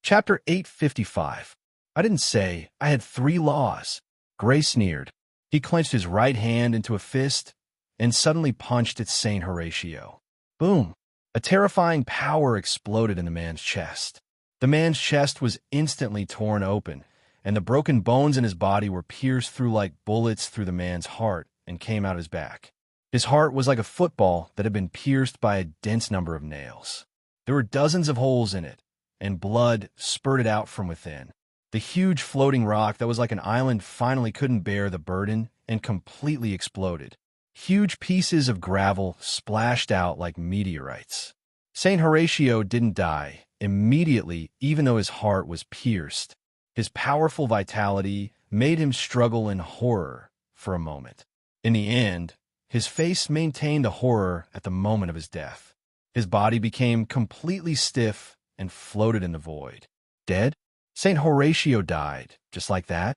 Chapter 855. I didn't say I had 3 laws. Gray sneered. He clenched his right hand into a fist and suddenly punched at Saint Horatio. Boom! A terrifying power exploded in the man's chest. The man's chest was instantly torn open, and the broken bones in his body were pierced through like bullets through the man's heart and came out his back. His heart was like a football that had been pierced by a dense number of nails. There were dozens of holes in it, and blood spurted out from within. The huge floating rock that was like an island finally couldn't bear the burden and completely exploded. Huge pieces of gravel splashed out like meteorites. Saint Horatio didn't die immediately, even though his heart was pierced. His powerful vitality made him struggle in horror for a moment. In the end, his face maintained the horror at the moment of his death. His body became completely stiff and floated in the void. Dead? Saint Horatio died, just like that?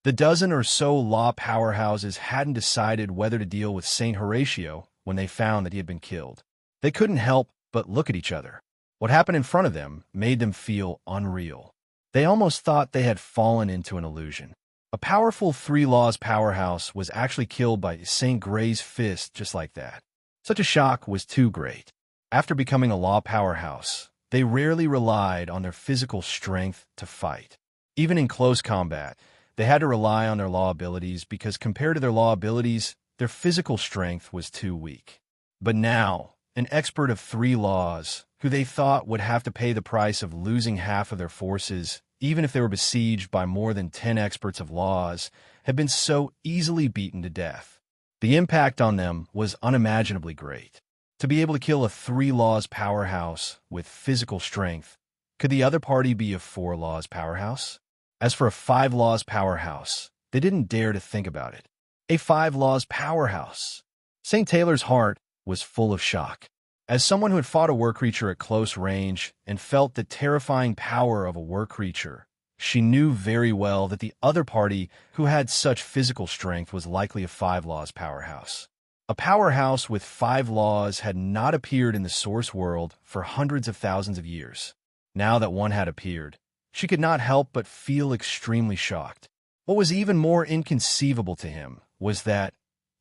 The dozen or so law powerhouses hadn't decided whether to deal with Saint Horatio when they found that he had been killed. They couldn't help but look at each other. What happened in front of them made them feel unreal. They almost thought they had fallen into an illusion. A powerful 3 laws powerhouse was actually killed by Saint Gray's fist just like that. Such a shock was too great. After becoming a law powerhouse, they rarely relied on their physical strength to fight. Even in close combat, they had to rely on their law abilities because compared to their law abilities, their physical strength was too weak. But now, an expert of 3 laws, who they thought would have to pay the price of losing half of their forces, even if they were besieged by more than 10 experts of laws, had been so easily beaten to death. The impact on them was unimaginably great. To be able to kill a 3 laws powerhouse with physical strength, could the other party be a 4 laws powerhouse? As for a 5 laws powerhouse, they didn't dare to think about it. A 5 laws powerhouse. St. Taylor's heart was full of shock. As someone who had fought a war creature at close range and felt the terrifying power of a war creature, she knew very well that the other party who had such physical strength was likely a 5 laws powerhouse. A powerhouse with 5 laws had not appeared in the source world for hundreds of thousands of years. Now that one had appeared, she could not help but feel extremely shocked. What was even more inconceivable to him was that,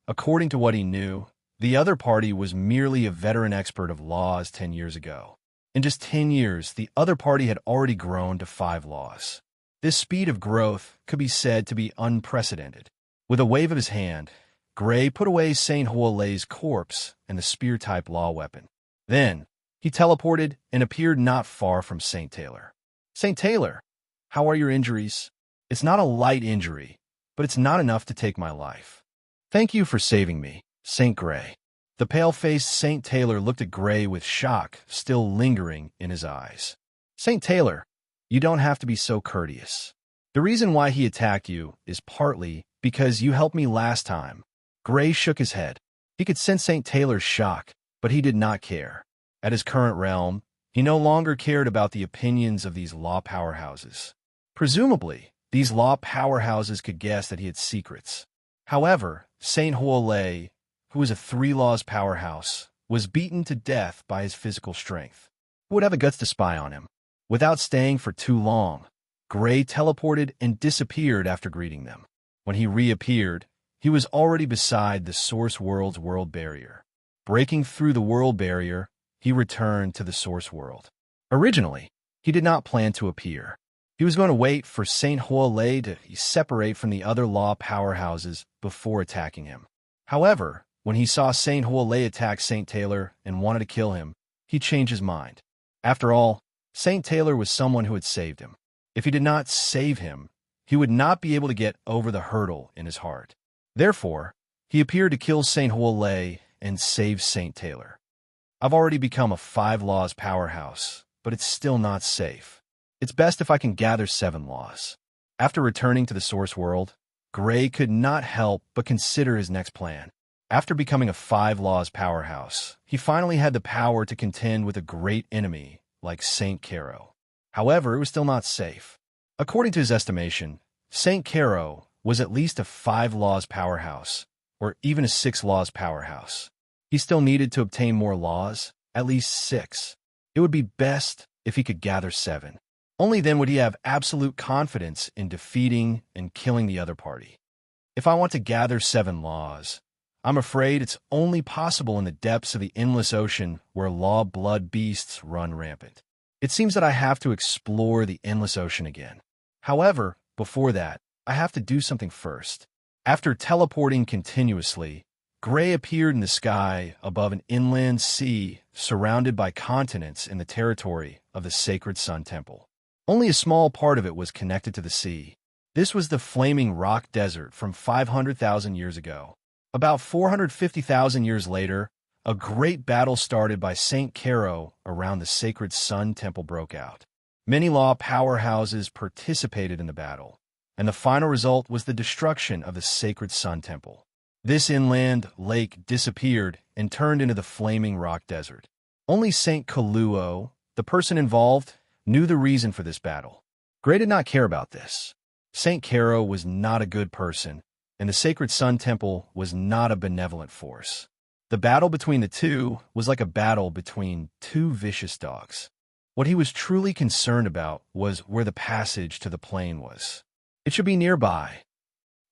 according to what he knew, the other party was merely a veteran expert of laws 10 years ago. In just 10 years, the other party had already grown to 5 laws. This speed of growth could be said to be unprecedented. With a wave of his hand, Gray put away Saint Hoalay's corpse and the spear-type law weapon. Then, he teleported and appeared not far from Saint Taylor. Saint Taylor, how are your injuries? It's not a light injury, but it's not enough to take my life. Thank you for saving me, Saint Gray. The pale-faced Saint Taylor looked at Gray with shock still lingering in his eyes. Saint Taylor, you don't have to be so courteous. The reason why he attacked you is partly because you helped me last time. Gray shook his head. He could sense Saint Taylor's shock, but he did not care. At his current realm, he no longer cared about the opinions of these law powerhouses. Presumably, these law powerhouses could guess that he had secrets. However, Saint Hoalay, who was a 3 laws powerhouse, was beaten to death by his physical strength. Who would have the guts to spy on him? Without staying for too long, Gray teleported and disappeared after greeting them. When he reappeared, he was already beside the source world's world barrier. Breaking through the world barrier, he returned to the source world. Originally, he did not plan to appear. He was going to wait for Saint Hoalay to separate from the other law powerhouses before attacking him. However, when he saw Saint Hoalay attack Saint Taylor and wanted to kill him, he changed his mind. After all, Saint Taylor was someone who had saved him. If he did not save him, he would not be able to get over the hurdle in his heart. Therefore, he appeared to kill Saint Hoalay and save Saint Taylor. I've already become a 5 laws powerhouse, but it's still not safe. It's best if I can gather 7 laws. After returning to the source world, Gray could not help but consider his next plan. After becoming a 5 laws powerhouse, he finally had the power to contend with a great enemy like Saint Caro. However, it was still not safe. According to his estimation, Saint Caro was at least a 5 laws powerhouse, or even a 6 laws powerhouse. He still needed to obtain more laws, at least 6. It would be best if he could gather 7. Only then would he have absolute confidence in defeating and killing the other party. If I want to gather 7 laws, I'm afraid it's only possible in the depths of the endless ocean where law-blood beasts run rampant. It seems that I have to explore the endless ocean again. However, before that, I have to do something first. After teleporting continuously, Gray appeared in the sky above an inland sea surrounded by continents in the territory of the sacred Sun Temple. Only a small part of it was connected to the sea. This was the flaming rock desert from 500,000 years ago. About 450,000 years later, a great battle started by Saint Caro around the sacred Sun Temple broke out. Many law powerhouses participated in the battle, and the final result was the destruction of the sacred Sun Temple. This inland lake disappeared and turned into the flaming rock desert. Only Saint Kaluo, the person involved, knew the reason for this battle. Gray did not care about this. Saint Caro was not a good person, and the sacred Sun Temple was not a benevolent force. The battle between the two was like a battle between 2 vicious dogs. What he was truly concerned about was where the passage to the plane was. It should be nearby.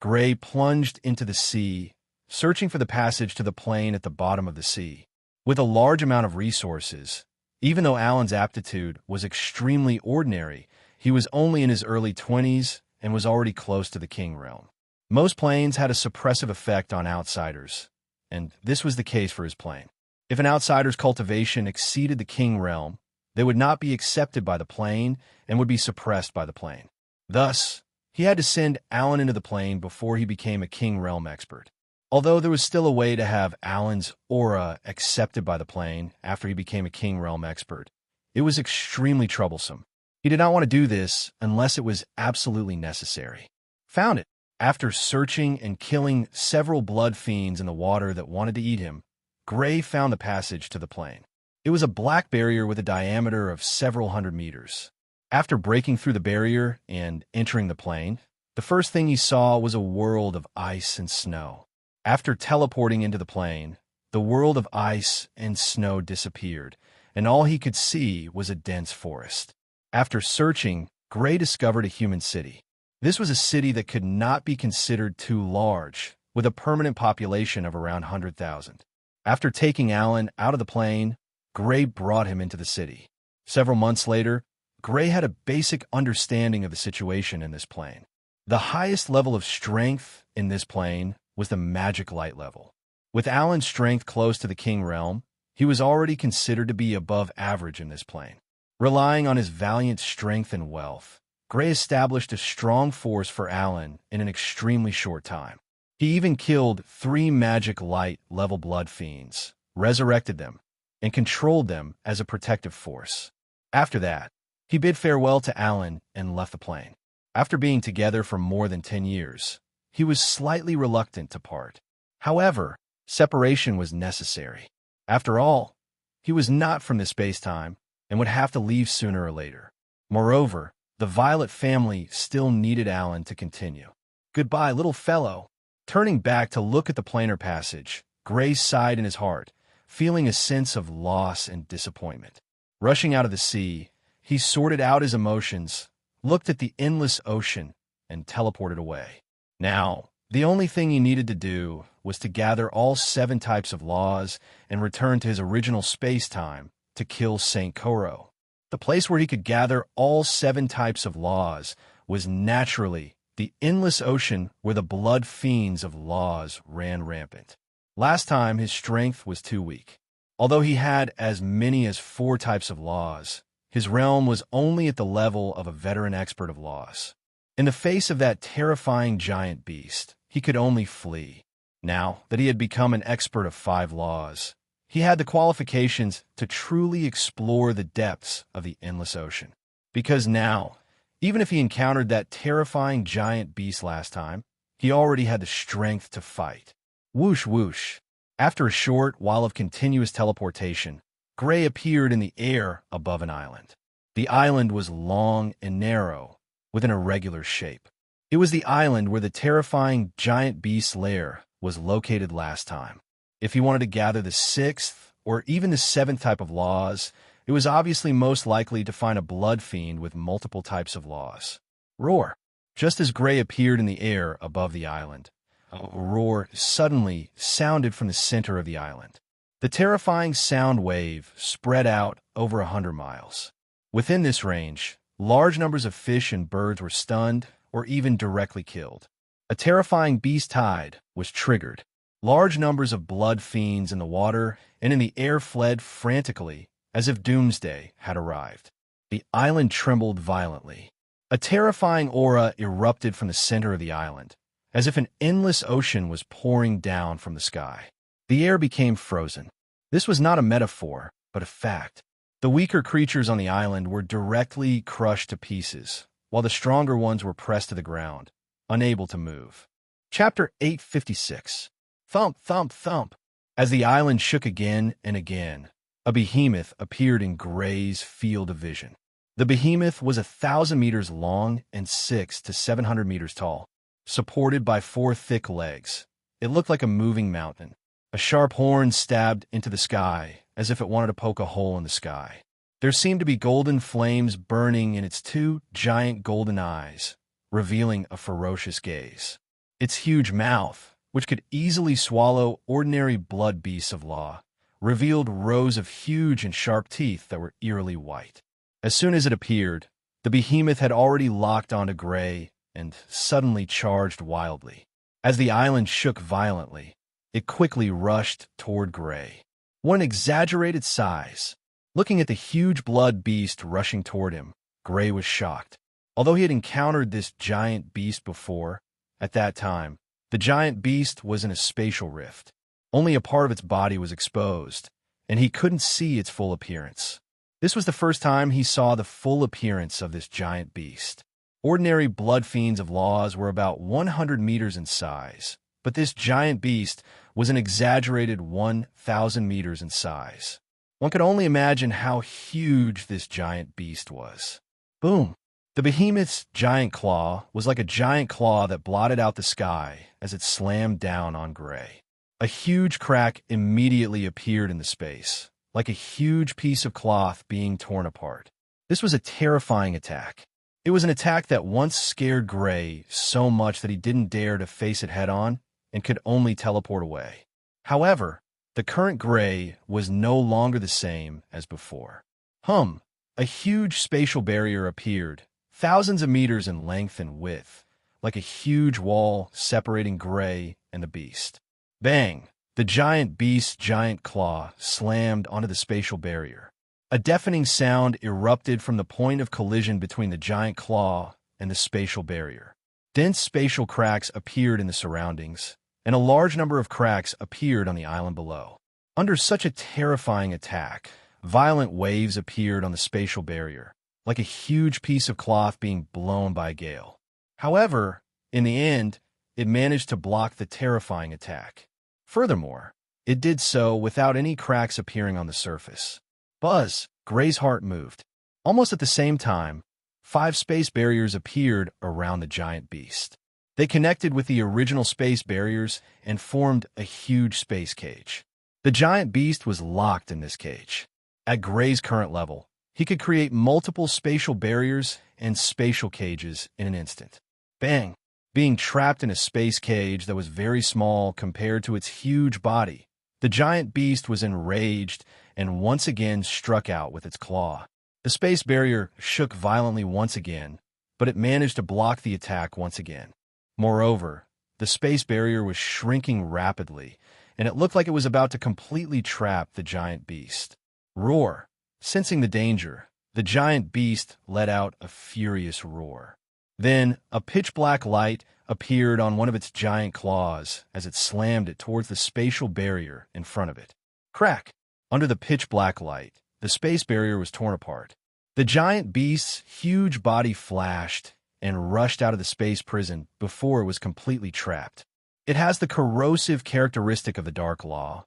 Gray plunged into the sea, searching for the passage to the plane at the bottom of the sea. With a large amount of resources, even though Alan's aptitude was extremely ordinary, he was only in his early 20s and was already close to the king realm. Most planes had a suppressive effect on outsiders, and this was the case for his plane. If an outsider's cultivation exceeded the king realm, they would not be accepted by the plane and would be suppressed by the plane. Thus, he had to send Alan into the plane before he became a king realm expert. Although there was still a way to have Alan's aura accepted by the plane after he became a king realm expert, it was extremely troublesome. He did not want to do this unless it was absolutely necessary. Found it. After searching and killing several blood fiends in the water that wanted to eat him, Gray found the passage to the plane. It was a black barrier with a diameter of several hundred meters. After breaking through the barrier and entering the plane, the first thing he saw was a world of ice and snow. After teleporting into the plane, the world of ice and snow disappeared, and all he could see was a dense forest. After searching, Gray discovered a human city. This was a city that could not be considered too large, with a permanent population of around 100,000. After taking Alan out of the plane, Gray brought him into the city. Several months later, Gray had a basic understanding of the situation in this plane. The highest level of strength in this plane was the magic light level. With Alan's strength close to the king realm, he was already considered to be above average in this plane. Relying on his valiant strength and wealth, Gray established a strong force for Alan in an extremely short time. He even killed 3 magic light level blood fiends, resurrected them, and controlled them as a protective force. After that, he bid farewell to Alan and left the plane. After being together for more than 10 years, he was slightly reluctant to part. However, separation was necessary. After all, he was not from this space-time and would have to leave sooner or later. Moreover, the Violet family still needed Alan to continue. Goodbye, little fellow. Turning back to look at the planar passage, Gray sighed in his heart, feeling a sense of loss and disappointment. Rushing out of the sea, he sorted out his emotions, looked at the endless ocean, and teleported away. Now, the only thing he needed to do was to gather all 7 types of laws and return to his original space-time to kill Saint Coro. The place where he could gather all 7 types of laws was naturally the endless ocean where the blood fiends of laws ran rampant. Last time, his strength was too weak. Although he had as many as 4 types of laws, his realm was only at the level of a veteran expert of laws. In the face of that terrifying giant beast, he could only flee. Now that he had become an expert of 5 laws, he had the qualifications to truly explore the depths of the endless ocean. Because now, even if he encountered that terrifying giant beast last time, he already had the strength to fight. Whoosh whoosh. After a short while of continuous teleportation, Gray appeared in the air above an island. The island was long and narrow, with an irregular shape. It was the island where the terrifying giant beast's lair was located last time. If he wanted to gather the 6th or even the 7th type of laws, it was obviously most likely to find a blood fiend with multiple types of laws. Roar. Just as Gray appeared in the air above the island, a roar suddenly sounded from the center of the island. The terrifying sound wave spread out over 100 miles. Within this range, large numbers of fish and birds were stunned or even directly killed. A terrifying beast tide was triggered. Large numbers of blood fiends in the water and in the air fled frantically, as if doomsday had arrived. The island trembled violently. A terrifying aura erupted from the center of the island, as if an endless ocean was pouring down from the sky. The air became frozen. This was not a metaphor, but a fact. The weaker creatures on the island were directly crushed to pieces, while the stronger ones were pressed to the ground, unable to move. Chapter 856. Thump, thump, thump. As the island shook again and again, a behemoth appeared in Gray's field of vision. The behemoth was 1,000 meters long and 600 to 700 meters tall, supported by 4 thick legs. It looked like a moving mountain. A sharp horn stabbed into the sky, as if it wanted to poke a hole in the sky. There seemed to be golden flames burning in its 2 giant golden eyes, revealing a ferocious gaze. Its huge mouth, which could easily swallow ordinary blood beasts of law, revealed rows of huge and sharp teeth that were eerily white. As soon as it appeared, the behemoth had already locked onto Gray and suddenly charged wildly. As the island shook violently, it quickly rushed toward Gray. What an exaggerated size! Looking at the huge blood beast rushing toward him, Gray was shocked. Although he had encountered this giant beast before, at that time, the giant beast was in a spatial rift. Only a part of its body was exposed, and he couldn't see its full appearance. This was the first time he saw the full appearance of this giant beast. Ordinary blood fiends of laws were about 100 meters in size, but this giant beast was an exaggerated 1,000 meters in size. One could only imagine how huge this giant beast was. Boom! The behemoth's giant claw was like a giant claw that blotted out the sky as it slammed down on Gray. A huge crack immediately appeared in the space, like a huge piece of cloth being torn apart. This was a terrifying attack. It was an attack that once scared Gray so much that he didn't dare to face it head-on and could only teleport away. However, the current Gray was no longer the same as before. A huge spatial barrier appeared, thousands of meters in length and width, like a huge wall separating Gray and the beast. Bang! The giant beast's giant claw slammed onto the spatial barrier. A deafening sound erupted from the point of collision between the giant claw and the spatial barrier. Dense spatial cracks appeared in the surroundings, and a large number of cracks appeared on the island below. Under such a terrifying attack, violent waves appeared on the spatial barrier, like a huge piece of cloth being blown by a gale. However, in the end, it managed to block the terrifying attack. Furthermore, it did so without any cracks appearing on the surface. Buzz! Gray's heart moved. Almost at the same time, 5 space barriers appeared around the giant beast. They connected with the original space barriers and formed a huge space cage. The giant beast was locked in this cage. At Gray's current level, he could create multiple spatial barriers and spatial cages in an instant. Bang! Being trapped in a space cage that was very small compared to its huge body, the giant beast was enraged and once again struck out with its claw. The space barrier shook violently once again, but it managed to block the attack once again. Moreover, the space barrier was shrinking rapidly, and it looked like it was about to completely trap the giant beast. Roar! Sensing the danger, the giant beast let out a furious roar. Then, a pitch-black light appeared on one of its giant claws as it slammed it towards the spatial barrier in front of it. Crack! Under the pitch-black light, the space barrier was torn apart. The giant beast's huge body flashed and rushed out of the space prison before it was completely trapped. It has the corrosive characteristic of the Dark Law,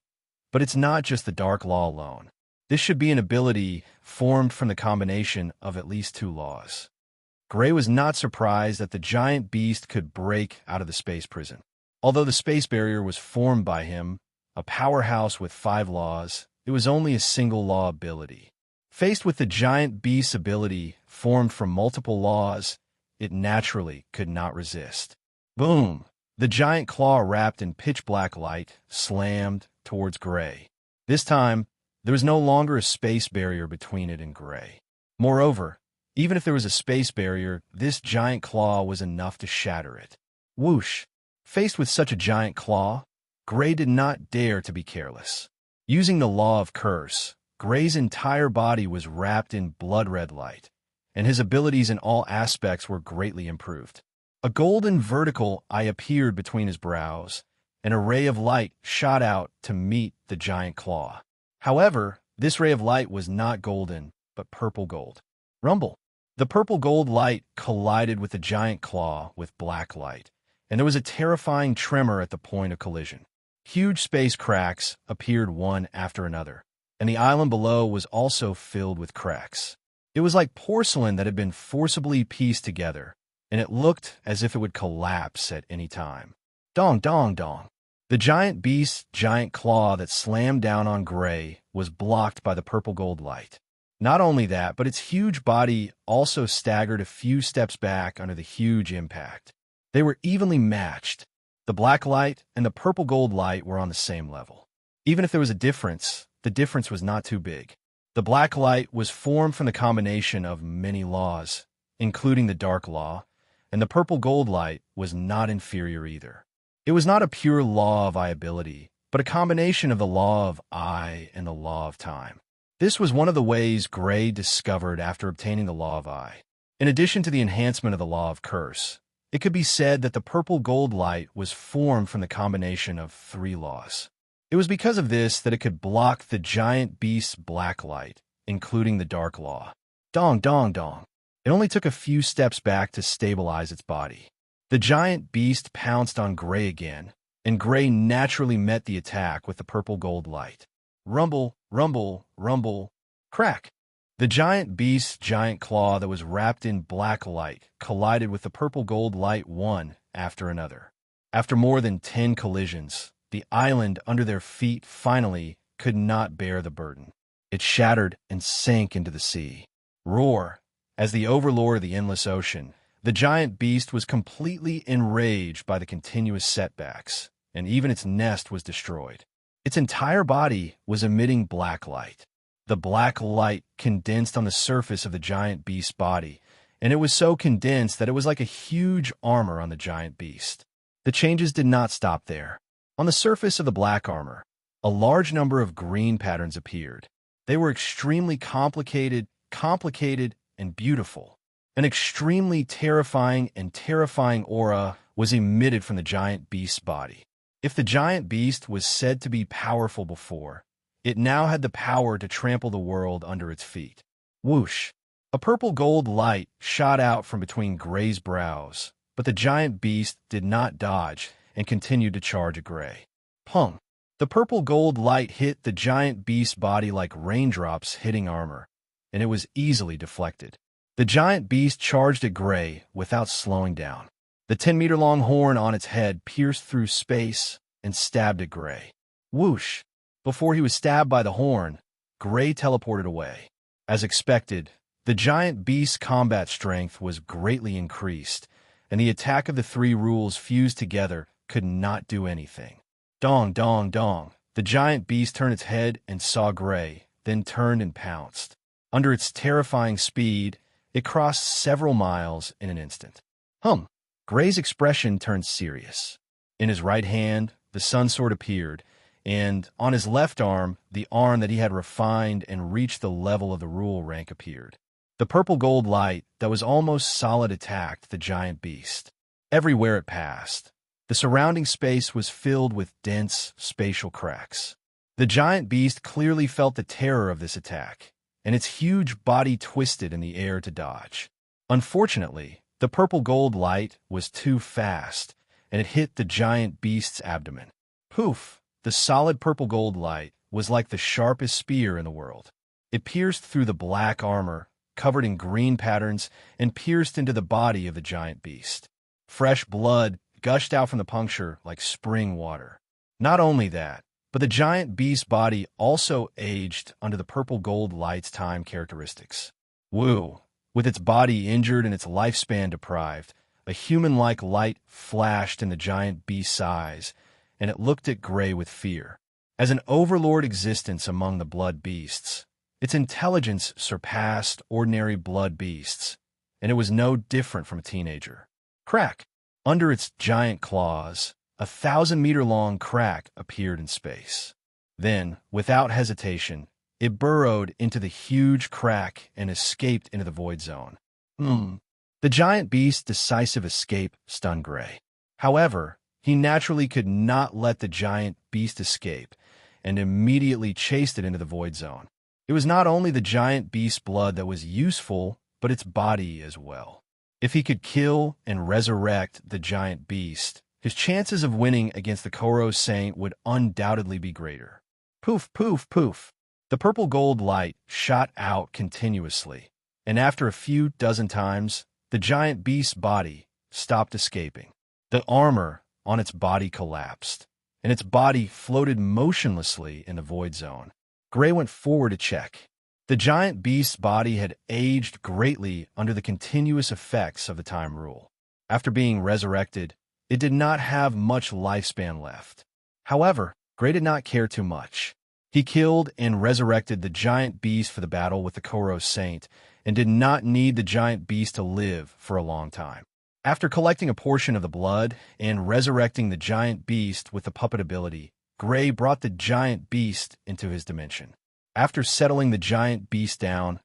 but it's not just the Dark Law alone. This should be an ability formed from the combination of at least 2 laws. Gray was not surprised that the giant beast could break out of the space prison. Although the space barrier was formed by him, a powerhouse with 5 laws, it was only a single law ability. Faced with the giant beast's ability formed from multiple laws, it naturally could not resist. Boom! The giant claw wrapped in pitch-black light slammed towards Gray. This time, there was no longer a space barrier between it and Gray. Moreover, even if there was a space barrier, this giant claw was enough to shatter it. Whoosh! Faced with such a giant claw, Gray did not dare to be careless. Using the law of curse, Gray's entire body was wrapped in blood-red light, and his abilities in all aspects were greatly improved. A golden vertical eye appeared between his brows, and a ray of light shot out to meet the giant claw. However, this ray of light was not golden, but purple gold. Rumble! The purple gold light collided with the giant claw with black light, and there was a terrifying tremor at the point of collision. Huge space cracks appeared one after another, and the island below was also filled with cracks. It was like porcelain that had been forcibly pieced together, and it looked as if it would collapse at any time. Dong, dong, dong. The giant beast's giant claw that slammed down on Gray was blocked by the purple gold light. Not only that, but its huge body also staggered a few steps back under the huge impact. They were evenly matched. The black light and the purple gold light were on the same level. Even if there was a difference, the difference was not too big. The black light was formed from the combination of many laws, including the dark law, and the purple gold light was not inferior either. It was not a pure law of ability, but a combination of the law of I and the law of time. This was one of the ways Gray discovered after obtaining the law of I. In addition to the enhancement of the law of curse, it could be said that the purple gold light was formed from the combination of 3 laws. It was because of this that it could block the giant beast's black light, including the dark law. Dong, dong, dong. It only took a few steps back to stabilize its body. The giant beast pounced on Gray again, and Gray naturally met the attack with the purple gold light. Rumble, rumble, rumble, crack. The giant beast's giant claw that was wrapped in black light collided with the purple gold light one after another. After more than 10 collisions, the island under their feet finally could not bear the burden. It shattered and sank into the sea. Roar! As the overlord of the endless ocean, the giant beast was completely enraged by the continuous setbacks, and even its nest was destroyed. Its entire body was emitting black light. The black light condensed on the surface of the giant beast's body, and it was so condensed that it was like a huge armor on the giant beast. The changes did not stop there. On the surface of the black armor, a large number of green patterns appeared. They were extremely complicated, and beautiful. An extremely terrifying aura was emitted from the giant beast's body. If the giant beast was said to be powerful before, it now had the power to trample the world under its feet. Whoosh! A purple gold light shot out from between Gray's brows, but the giant beast did not dodge and continued to charge at Gray. Pung! The purple gold light hit the giant beast's body like raindrops hitting armor, and it was easily deflected. The giant beast charged at Gray without slowing down. The 10-meter-long horn on its head pierced through space and stabbed at Gray. Whoosh! Before he was stabbed by the horn, Gray teleported away. As expected, the giant beast's combat strength was greatly increased, and the attack of the 3 rules fused together could not do anything. Dong, dong, dong. The giant beast turned its head and saw Gray, then turned and pounced. Under its terrifying speed, it crossed several miles in an instant. Gray's expression turned serious. In his right hand, the sun sword appeared, and on his left arm, the arm that he had refined and reached the level of the rule rank appeared. The purple gold light that was almost solid attacked the giant beast. Everywhere it passed, the surrounding space was filled with dense spatial cracks. The giant beast clearly felt the terror of this attack, and its huge body twisted in the air to dodge. Unfortunately, the purple gold light was too fast, and it hit the giant beast's abdomen. Poof! The solid purple gold light was like the sharpest spear in the world. It pierced through the black armor, covered in green patterns, and pierced into the body of the giant beast. Fresh blood gushed out from the puncture like spring water. Not only that, But the giant beast's body also aged under the purple gold light's time characteristics. Woo! With its body injured and its lifespan deprived, a human-like light flashed in the giant beast's eyes, and it looked at Gray with fear. As an overlord existence among the blood beasts, its intelligence surpassed ordinary blood beasts, and it was no different from a teenager. Crack! Under its giant claws, a 1,000-meter-long crack appeared in space. Then, without hesitation, it burrowed into the huge crack and escaped into the void zone. The giant beast's decisive escape stunned Gray. However, he naturally could not let the giant beast escape, and immediately chased it into the void zone. It was not only the giant beast's blood that was useful, but its body as well. If he could kill and resurrect the giant beast, his chances of winning against the Koro Saint would undoubtedly be greater. Poof, poof, poof. The purple gold light shot out continuously, and after a few dozen times, the giant beast's body stopped escaping. The armor on its body collapsed, and its body floated motionlessly in the void zone. Gray went forward to check. The giant beast's body had aged greatly under the continuous effects of the time rule. After being resurrected, it did not have much lifespan left. However, Gray did not care too much. He killed and resurrected the giant beast for the battle with the Koro Saint, and did not need the giant beast to live for a long time. After collecting a portion of the blood and resurrecting the giant beast with the puppet ability, Gray brought the giant beast into his dimension. After settling the giant beast down,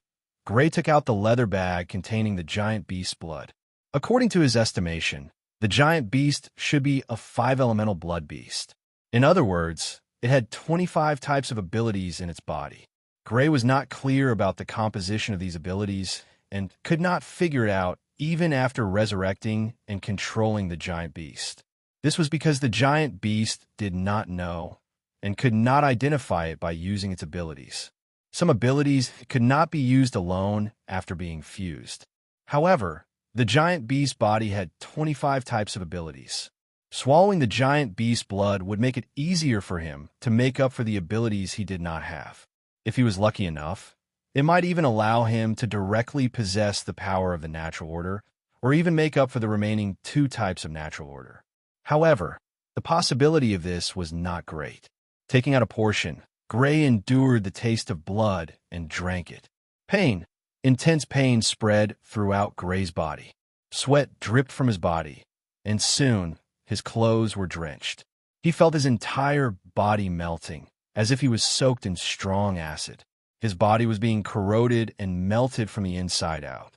Gray took out the leather bag containing the giant beast's blood. According to his estimation, the giant beast should be a 5-elemental blood beast. In other words, it had 25 types of abilities in its body. Gray was not clear about the composition of these abilities and could not figure it out even after resurrecting and controlling the giant beast. This was because the giant beast did not know and could not identify it by using its abilities. Some abilities could not be used alone after being fused. However, the giant beast's body had 25 types of abilities. Swallowing the giant beast's blood would make it easier for him to make up for the abilities he did not have. If he was lucky enough, it might even allow him to directly possess the power of the natural order, or even make up for the remaining 2 types of natural order. However, the possibility of this was not great. Taking out a portion, Gray endured the taste of blood and drank it. Pain. Intense pain spread throughout Gray's body. Sweat dripped from his body, and soon his clothes were drenched. He felt his entire body melting, as if he was soaked in strong acid. His body was being corroded and melted from the inside out.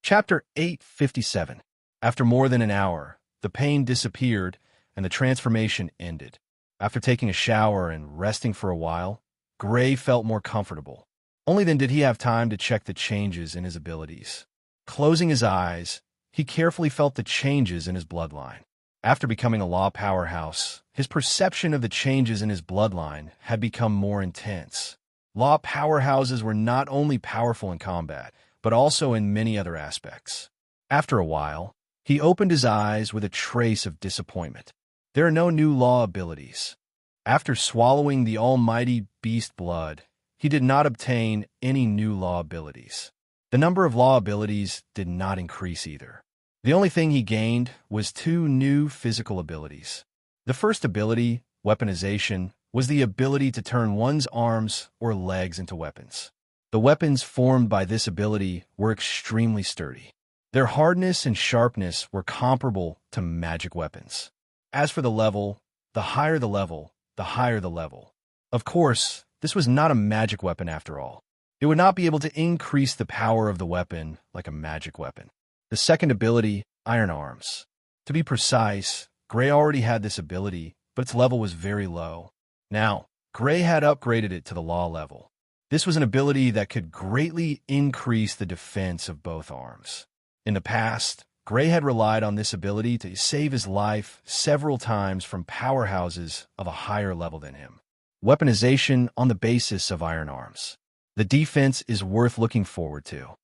Chapter 857. After more than an hour, the pain disappeared and the transformation ended. After taking a shower and resting for a while, Gray felt more comfortable. Only then did he have time to check the changes in his abilities. Closing his eyes, he carefully felt the changes in his bloodline. After becoming a law powerhouse, his perception of the changes in his bloodline had become more intense. Law powerhouses were not only powerful in combat, but also in many other aspects. After a while, he opened his eyes with a trace of disappointment. There are no new law abilities. After swallowing the almighty beast blood, he did not obtain any new law abilities. The number of law abilities did not increase either. The only thing he gained was 2 new physical abilities. The first ability, weaponization, was the ability to turn one's arms or legs into weapons. The weapons formed by this ability were extremely sturdy. Their hardness and sharpness were comparable to magic weapons. As for the level, the higher the level, the higher the level. Of course, this was not a magic weapon after all. It would not be able to increase the power of the weapon like a magic weapon. The second ability, Iron Arms. To be precise, Gray already had this ability, but its level was very low. Now, Gray had upgraded it to the law level. This was an ability that could greatly increase the defense of both arms. In the past, Gray had relied on this ability to save his life several times from powerhouses of a higher level than him. Weaponization on the basis of Iron Arms. The defense is worth looking forward to.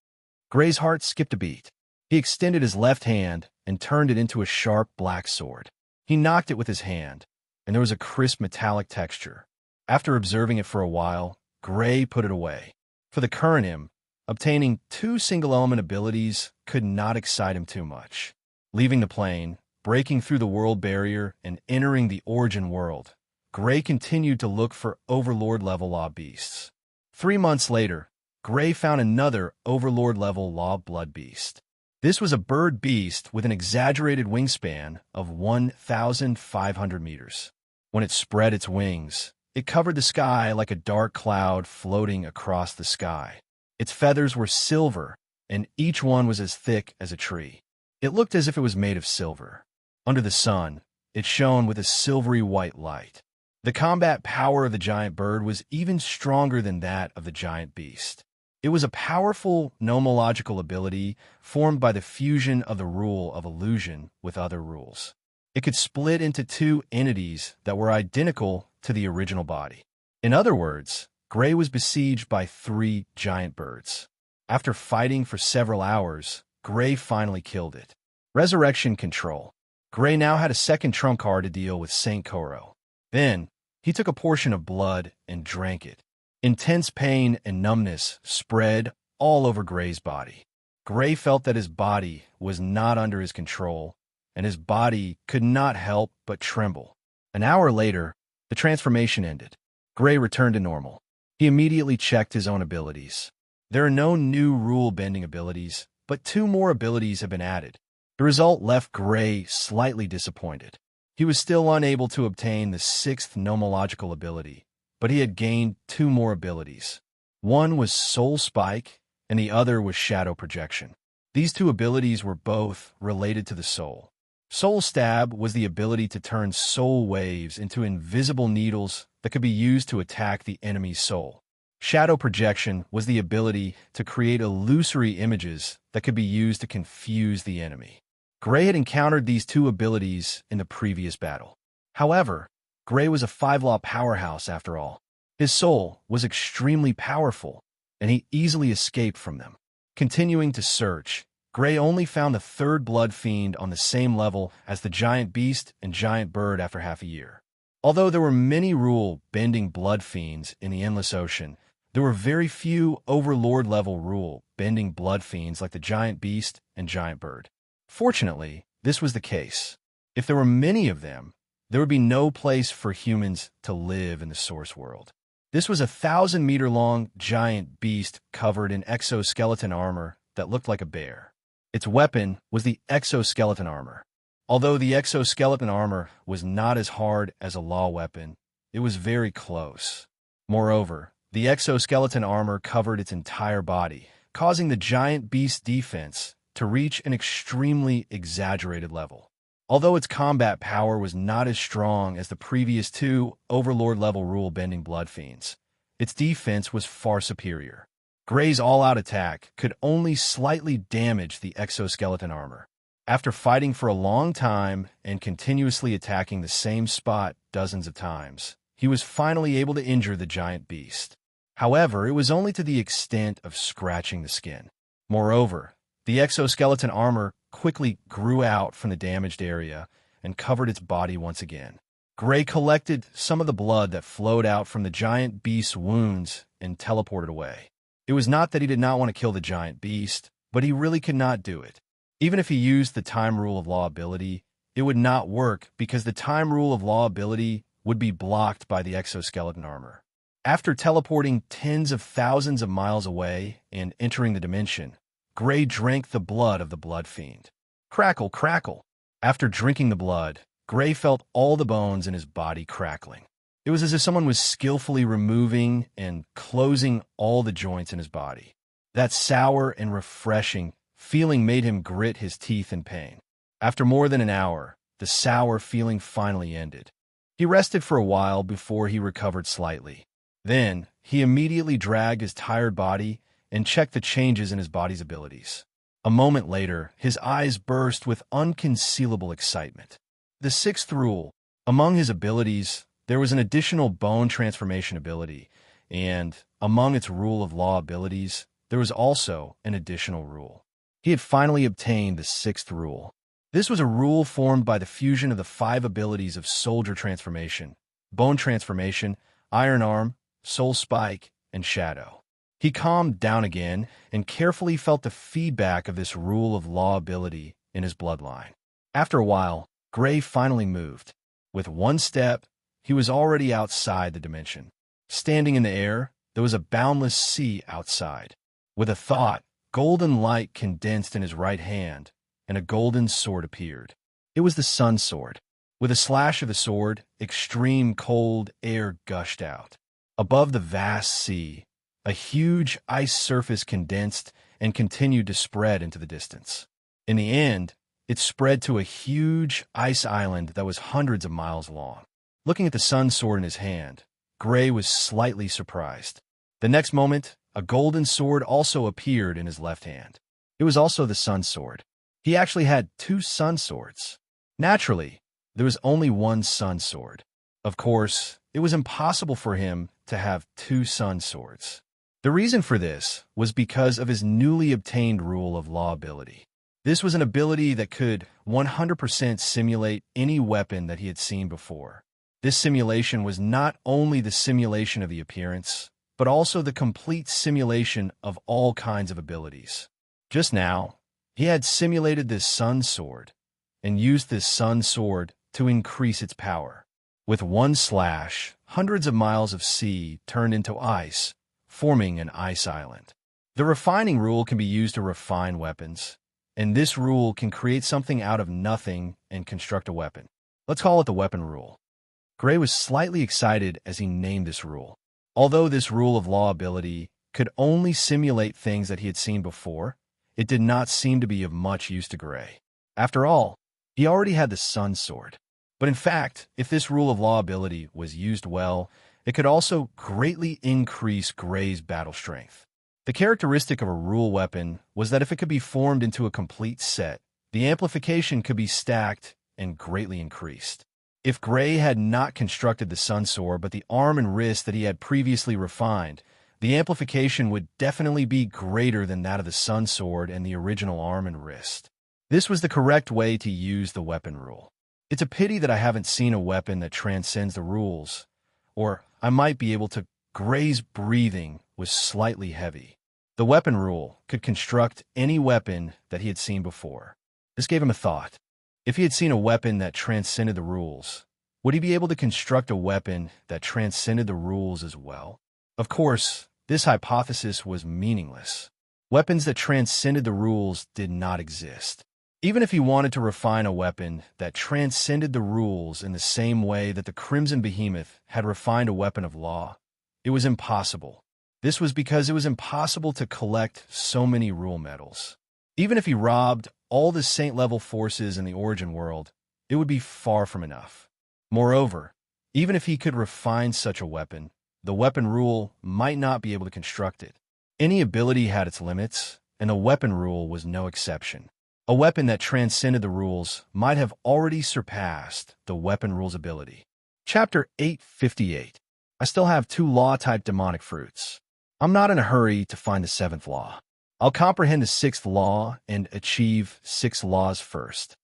Gray's heart skipped a beat. He extended his left hand and turned it into a sharp black sword. He knocked it with his hand, and there was a crisp metallic texture. After observing it for a while, Gray put it away. For the current him, obtaining 2 single-element abilities could not excite him too much. Leaving the plane, breaking through the world barrier, and entering the origin world, Gray continued to look for Overlord-level law beasts. 3 months later, Gray found another Overlord-level law blood beast. This was a bird beast with an exaggerated wingspan of 1,500 meters. When it spread its wings, it covered the sky like a dark cloud floating across the sky. Its feathers were silver, and each one was as thick as a tree. It looked as if it was made of silver. Under the sun, it shone with a silvery white light. The combat power of the giant bird was even stronger than that of the giant beast. It was a powerful nomological ability formed by the fusion of the rule of illusion with other rules. It could split into 2 entities that were identical to the original body. In other words, Gray was besieged by 3 giant birds. After fighting for several hours, Gray finally killed it. Resurrection Control. Gray now had a second trump card to deal with Saint Koro. Then, he took a portion of blood and drank it. Intense pain and numbness spread all over Gray's body. Gray felt that his body was not under his control, and his body could not help but tremble. An hour later, the transformation ended. Gray returned to normal. He immediately checked his own abilities. There are no new rule-bending abilities, but 2 more abilities have been added. The result left Gray slightly disappointed. He was still unable to obtain the 6th nomological ability, but he had gained 2 more abilities. One was Soul Spike, and the other was Shadow Projection. These 2 abilities were both related to the soul. Soul Stab was the ability to turn soul waves into invisible needles that could be used to attack the enemy's soul. Shadow Projection was the ability to create illusory images that could be used to confuse the enemy. Gray had encountered these 2 abilities in the previous battle. However, Gray was a 5-law powerhouse after all. His soul was extremely powerful, and he easily escaped from them. Continuing to search, Gray only found the 3rd blood fiend on the same level as the giant beast and giant bird after half a year. Although there were many rule-bending blood fiends in the Endless Ocean, there were very few Overlord-level rule-bending blood fiends like the giant beast and giant bird. Fortunately, this was the case. If there were many of them, there would be no place for humans to live in the Source World. This was a 1,000-meter-long giant beast covered in exoskeleton armor that looked like a bear. Its weapon was the exoskeleton armor. Although the exoskeleton armor was not as hard as a law weapon, it was very close. Moreover, the exoskeleton armor covered its entire body, causing the giant beast's defense to reach an extremely exaggerated level. Although its combat power was not as strong as the previous 2 Overlord-level rule-bending blood fiends, its defense was far superior. Gray's all-out attack could only slightly damage the exoskeleton armor. After fighting for a long time and continuously attacking the same spot dozens of times, he was finally able to injure the giant beast. However, it was only to the extent of scratching the skin. Moreover, the exoskeleton armor quickly grew out from the damaged area and covered its body once again. Gray collected some of the blood that flowed out from the giant beast's wounds and teleported away. It was not that he did not want to kill the giant beast, but he really could not do it. Even if he used the time rule of law ability, it would not work because the time rule of law ability would be blocked by the exoskeleton armor. After teleporting tens of thousands of miles away and entering the dimension, Gray drank the blood of the blood fiend. Crackle, crackle. After drinking the blood, Gray felt all the bones in his body crackling. It was as if someone was skillfully removing and closing all the joints in his body. That sour and refreshing feeling made him grit his teeth in pain. After more than an hour, the sour feeling finally ended. He rested for a while before he recovered slightly. Then, he immediately dragged his tired body and checked the changes in his body's abilities. A moment later, his eyes burst with unconcealable excitement. The 6th rule. Among his abilities, there was an additional bone transformation ability, and among its rule of law abilities, there was also an additional rule. He had finally obtained the 6th rule. This was a rule formed by the fusion of the 5 abilities of soldier transformation, bone transformation, Iron Arm, Soul Spike, and Shadow. He calmed down again and carefully felt the feedback of this rule of law ability in his bloodline. After a while, Gray finally moved. With one step, he was already outside the dimension. Standing in the air, there was a boundless sea outside. With a thought, golden light condensed in his right hand, and a golden sword appeared. It was the Sun Sword. With a slash of the sword, extreme cold air gushed out. Above the vast sea, a huge ice surface condensed and continued to spread into the distance. In the end, it spread to a huge ice island that was hundreds of miles long. Looking at the Sun Sword in his hand, Gray was slightly surprised. The next moment, a golden sword also appeared in his left hand. It was also the Sun Sword. He actually had two Sun Swords. Naturally, there was only one Sun Sword. Of course, it was impossible for him to have two Sun Swords. The reason for this was because of his newly obtained rule of law ability. This was an ability that could 100% simulate any weapon that he had seen before. This simulation was not only the simulation of the appearance, but also the complete simulation of all kinds of abilities. Just now, he had simulated this Sun Sword and used this Sun Sword to increase its power. With one slash, hundreds of miles of sea turned into ice, forming an ice island. The refining rule can be used to refine weapons, and this rule can create something out of nothing and construct a weapon. Let's call it the weapon rule. Gray was slightly excited as he named this rule. Although this rule of law ability could only simulate things that he had seen before, it did not seem to be of much use to Gray. After all, he already had the Sun Sword. But in fact, if this rule of law ability was used well, it could also greatly increase Gray's battle strength. The characteristic of a rule weapon was that if it could be formed into a complete set, the amplification could be stacked and greatly increased. If Gray had not constructed the Sun Sword but the arm and wrist that he had previously refined, the amplification would definitely be greater than that of the Sun Sword and the original arm and wrist. This was the correct way to use the weapon rule. It's a pity that I haven't seen a weapon that transcends the rules, or I might be able to. Gray's breathing was slightly heavy. The weapon rule could construct any weapon that he had seen before. This gave him a thought. If he had seen a weapon that transcended the rules, would he be able to construct a weapon that transcended the rules as well? Of course, this hypothesis was meaningless. Weapons that transcended the rules did not exist. Even if he wanted to refine a weapon that transcended the rules in the same way that the Crimson Behemoth had refined a weapon of law, it was impossible. This was because it was impossible to collect so many rule medals. Even if he robbed all the Saint-level forces in the Origin world, it would be far from enough. Moreover, even if he could refine such a weapon, the weapon rule might not be able to construct it. Any ability had its limits, and the weapon rule was no exception. A weapon that transcended the rules might have already surpassed the weapon rule's ability. Chapter 858. I still have 2 law-type demonic fruits. I'm not in a hurry to find the 7th law. I'll comprehend the 6th law and achieve 6 laws first.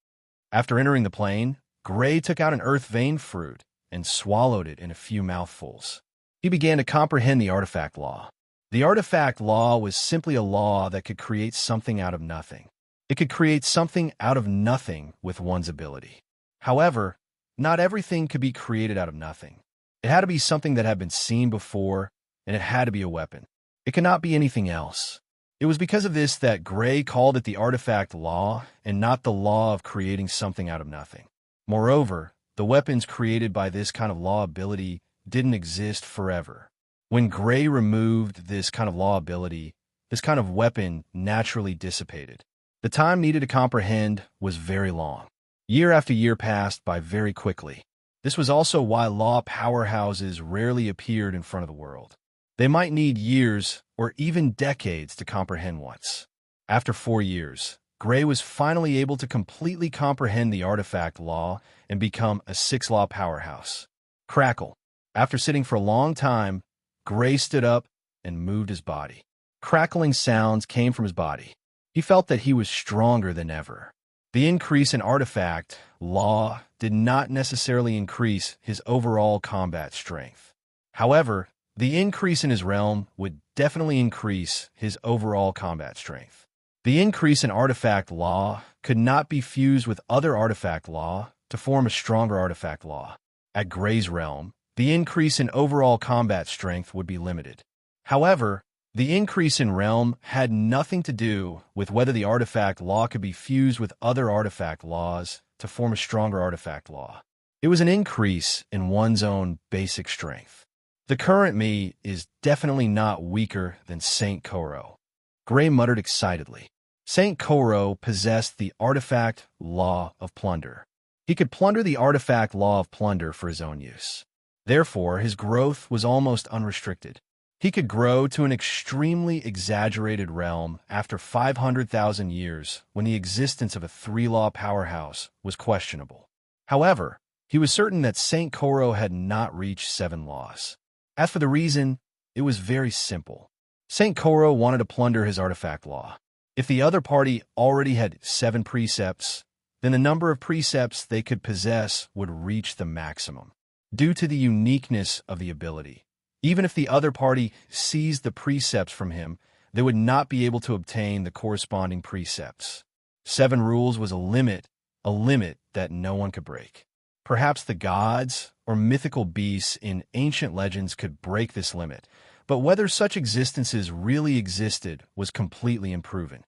After entering the plane, Gray took out an earth vein fruit and swallowed it in a few mouthfuls. He began to comprehend the artifact law. The artifact law was simply a law that could create something out of nothing. It could create something out of nothing with one's ability. However, not everything could be created out of nothing. It had to be something that had been seen before, and it had to be a weapon. It could not be anything else. It was because of this that Gray called it the artifact law and not the law of creating something out of nothing. Moreover, the weapons created by this kind of law ability didn't exist forever. When Gray removed this kind of law ability, this kind of weapon naturally dissipated. The time needed to comprehend was very long. Year after year passed by very quickly. This was also why law powerhouses rarely appeared in front of the world. They might need years or even decades to comprehend once. After 4 years, Gray was finally able to completely comprehend the artifact law and become a 6-law powerhouse. Crackle. After sitting for a long time, Gray stood up and moved his body. Crackling sounds came from his body. He felt that he was stronger than ever. The increase in artifact law did not necessarily increase his overall combat strength. However, the increase in his realm would definitely increase his overall combat strength. The increase in artifact law could not be fused with other artifact law to form a stronger artifact law. At Gray's realm, the increase in overall combat strength would be limited. However, the increase in realm had nothing to do with whether the artifact law could be fused with other artifact laws to form a stronger artifact law. It was an increase in one's own basic strength. The current me is definitely not weaker than Saint Koro. Gray muttered excitedly. Saint Koro possessed the artifact law of plunder. He could plunder the artifact law of plunder for his own use. Therefore, his growth was almost unrestricted. He could grow to an extremely exaggerated realm after 500,000 years when the existence of a three-law powerhouse was questionable. However, he was certain that Saint Koro had not reached 7 laws. As for the reason, it was very simple. Saint Koro wanted to plunder his artifact law. If the other party already had 7 precepts, then the number of precepts they could possess would reach the maximum. Due to the uniqueness of the ability, even if the other party seized the precepts from him, they would not be able to obtain the corresponding precepts. 7 rules was a limit that no one could break. Perhaps the gods or mythical beasts in ancient legends could break this limit, but whether such existences really existed was completely unproven.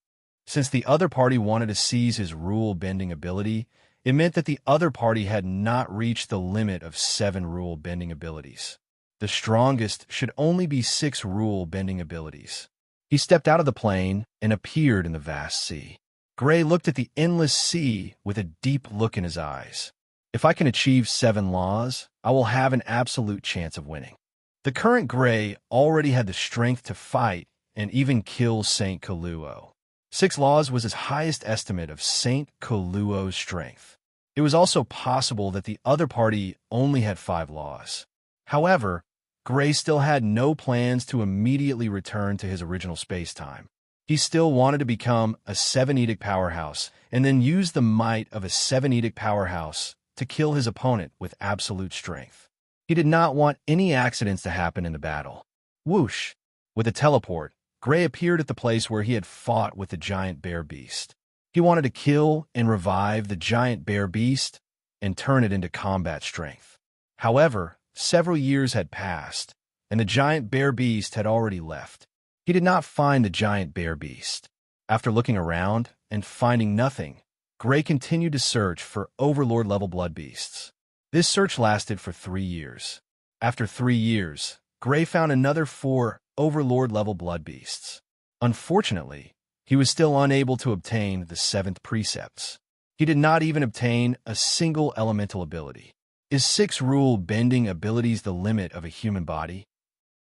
Since the other party wanted to seize his rule-bending ability, it meant that the other party had not reached the limit of 7 rule-bending abilities. The strongest should only be 6 rule-bending abilities. He stepped out of the plane and appeared in the vast sea. Gray looked at the endless sea with a deep look in his eyes. If I can achieve 7 laws, I will have an absolute chance of winning. The current Gray already had the strength to fight and even kill Saint Koluo. 6 laws was his highest estimate of Saint Koluo's strength. It was also possible that the other party only had 5 laws. However, Gray still had no plans to immediately return to his original space-time. He still wanted to become a 7-edict powerhouse and then use the might of a 7-edict powerhouse to kill his opponent with absolute strength. He did not want any accidents to happen in the battle. Whoosh! With a teleport, Gray appeared at the place where he had fought with the giant bear beast. He wanted to kill and revive the giant bear beast and turn it into combat strength. However, several years had passed, and the giant bear beast had already left. He did not find the giant bear beast. After looking around and finding nothing, Gray continued to search for Overlord-level blood beasts. This search lasted for 3 years. After 3 years, Gray found another 4 Overlord-level blood beasts. Unfortunately, he was still unable to obtain the 7th precepts. He did not even obtain a single elemental ability. Is 6 rule-bending abilities the limit of a human body?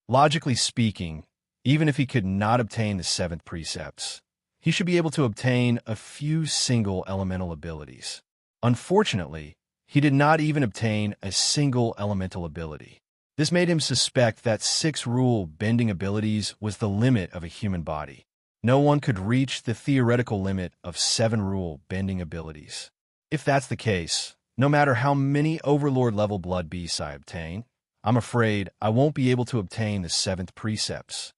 Logically speaking, even if he could not obtain the 7th precepts, he should be able to obtain a few single elemental abilities. Unfortunately, he did not even obtain a single elemental ability. This made him suspect that 6 rule-bending abilities was the limit of a human body. No one could reach the theoretical limit of 7 rule-bending abilities. If that's the case, no matter how many Overlord-level blood beasts I obtain, I'm afraid I won't be able to obtain the 7th precepts.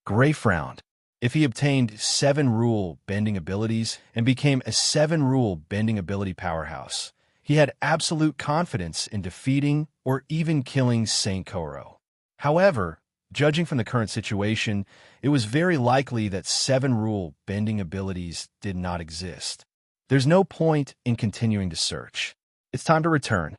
Gray frowned. If he obtained 7 rule-bending abilities and became a 7 rule-bending ability powerhouse, he had absolute confidence in defeating or even killing Saint Koro. However, judging from the current situation, it was very likely that 7 rule-bending abilities did not exist. There's no point in continuing to search. It's time to return.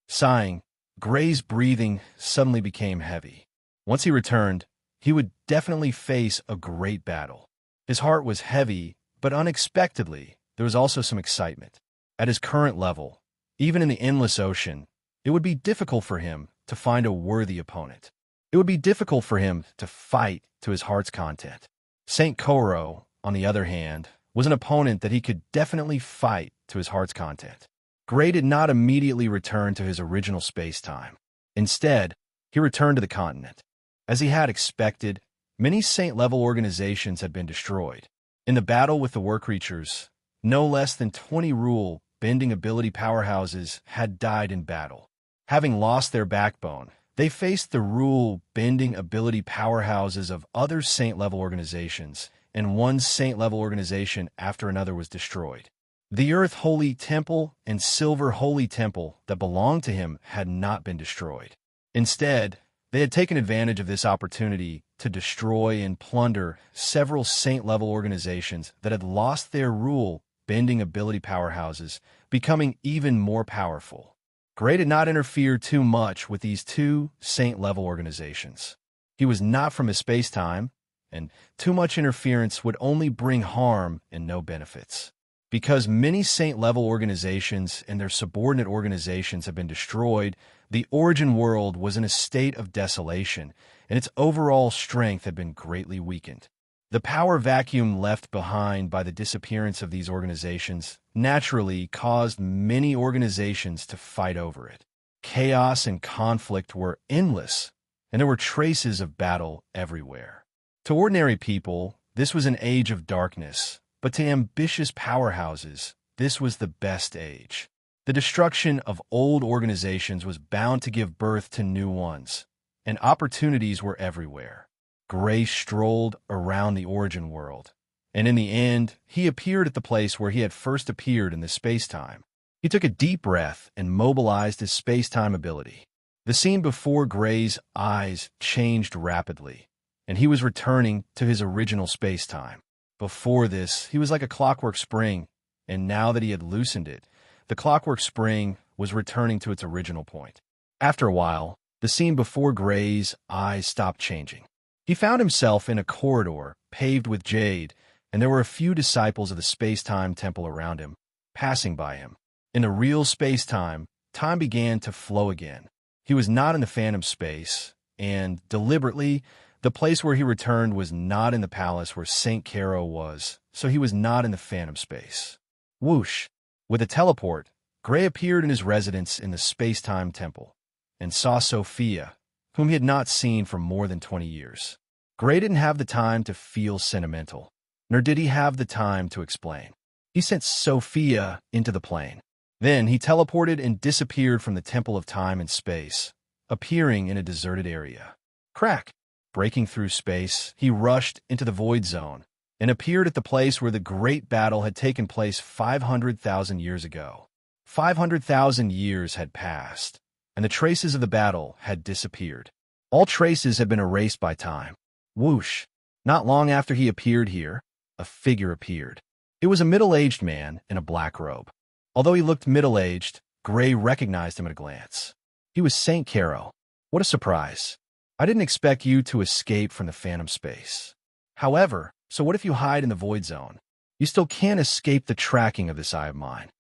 Sighing, Gray's breathing suddenly became heavy. Once he returned, he would definitely face a great battle. His heart was heavy, but unexpectedly, there was also some excitement. At his current level, even in the endless ocean, it would be difficult for him to find a worthy opponent. It would be difficult for him to fight to his heart's content. Saint Koro, on the other hand, was an opponent that he could definitely fight to his heart's content. Gray did not immediately return to his original space-time. Instead, he returned to the continent. As he had expected, many Saint-level organizations had been destroyed. In the battle with the War Creatures, no less than 20 rule-bending ability powerhouses had died in battle. Having lost their backbone, They faced the rule-bending ability powerhouses of other Saint-level organizations, and one Saint-level organization after another was destroyed. The Earth Holy Temple and Silver Holy Temple that belonged to him had not been destroyed. Instead, they had taken advantage of this opportunity to destroy and plunder several Saint-level organizations that had lost their rule-bending ability powerhouses, becoming even more powerful. Gray did not interfere too much with these two Saint-level organizations. He was not from his space-time, and too much interference would only bring harm and no benefits. Because many Saint-level organizations and their subordinate organizations have been destroyed, the origin world was in a state of desolation, and its overall strength had been greatly weakened. The power vacuum left behind by the disappearance of these organizations naturally caused many organizations to fight over it. Chaos and conflict were endless, and there were traces of battle everywhere. To ordinary people, this was an age of darkness, but to ambitious powerhouses, this was the best age. The destruction of old organizations was bound to give birth to new ones, and opportunities were everywhere. Gray strolled around the origin world, and in the end, he appeared at the place where he had first appeared in the space-time. He took a deep breath and mobilized his space-time ability. The scene before Gray's eyes changed rapidly, and he was returning to his original space-time. Before this, he was like a clockwork spring, and now that he had loosened it, the clockwork spring was returning to its original point. After a while, the scene before Gray's eyes stopped changing. He found himself in a corridor paved with jade, and there were a few disciples of the space-time temple around him, passing by him. In the real space-time, time began to flow again. He was not in the phantom space, and, deliberately, the place where he returned was not in the palace where St. Caro was, so he was not in the phantom space. Whoosh! With a teleport, Gray appeared in his residence in the space-time temple, and saw Sophia, whom he had not seen for more than 20 years. Gray didn't have the time to feel sentimental, nor did he have the time to explain. He sent Sophia into the plane. Then he teleported and disappeared from the Temple of Time and Space, appearing in a deserted area. Crack! Breaking through space, he rushed into the Void Zone and appeared at the place where the great battle had taken place 500,000 years ago. 500,000 years had passed, and the traces of the battle had disappeared. All traces had been erased by time. Whoosh! Not long after he appeared here, a figure appeared. It was a middle-aged man in a black robe. Although he looked middle-aged, Gray recognized him at a glance. He was St. Caro. What a surprise. I didn't expect you to escape from the phantom space. However, so what if you hide in the Void Zone? You still can't escape the tracking of this eye of mine.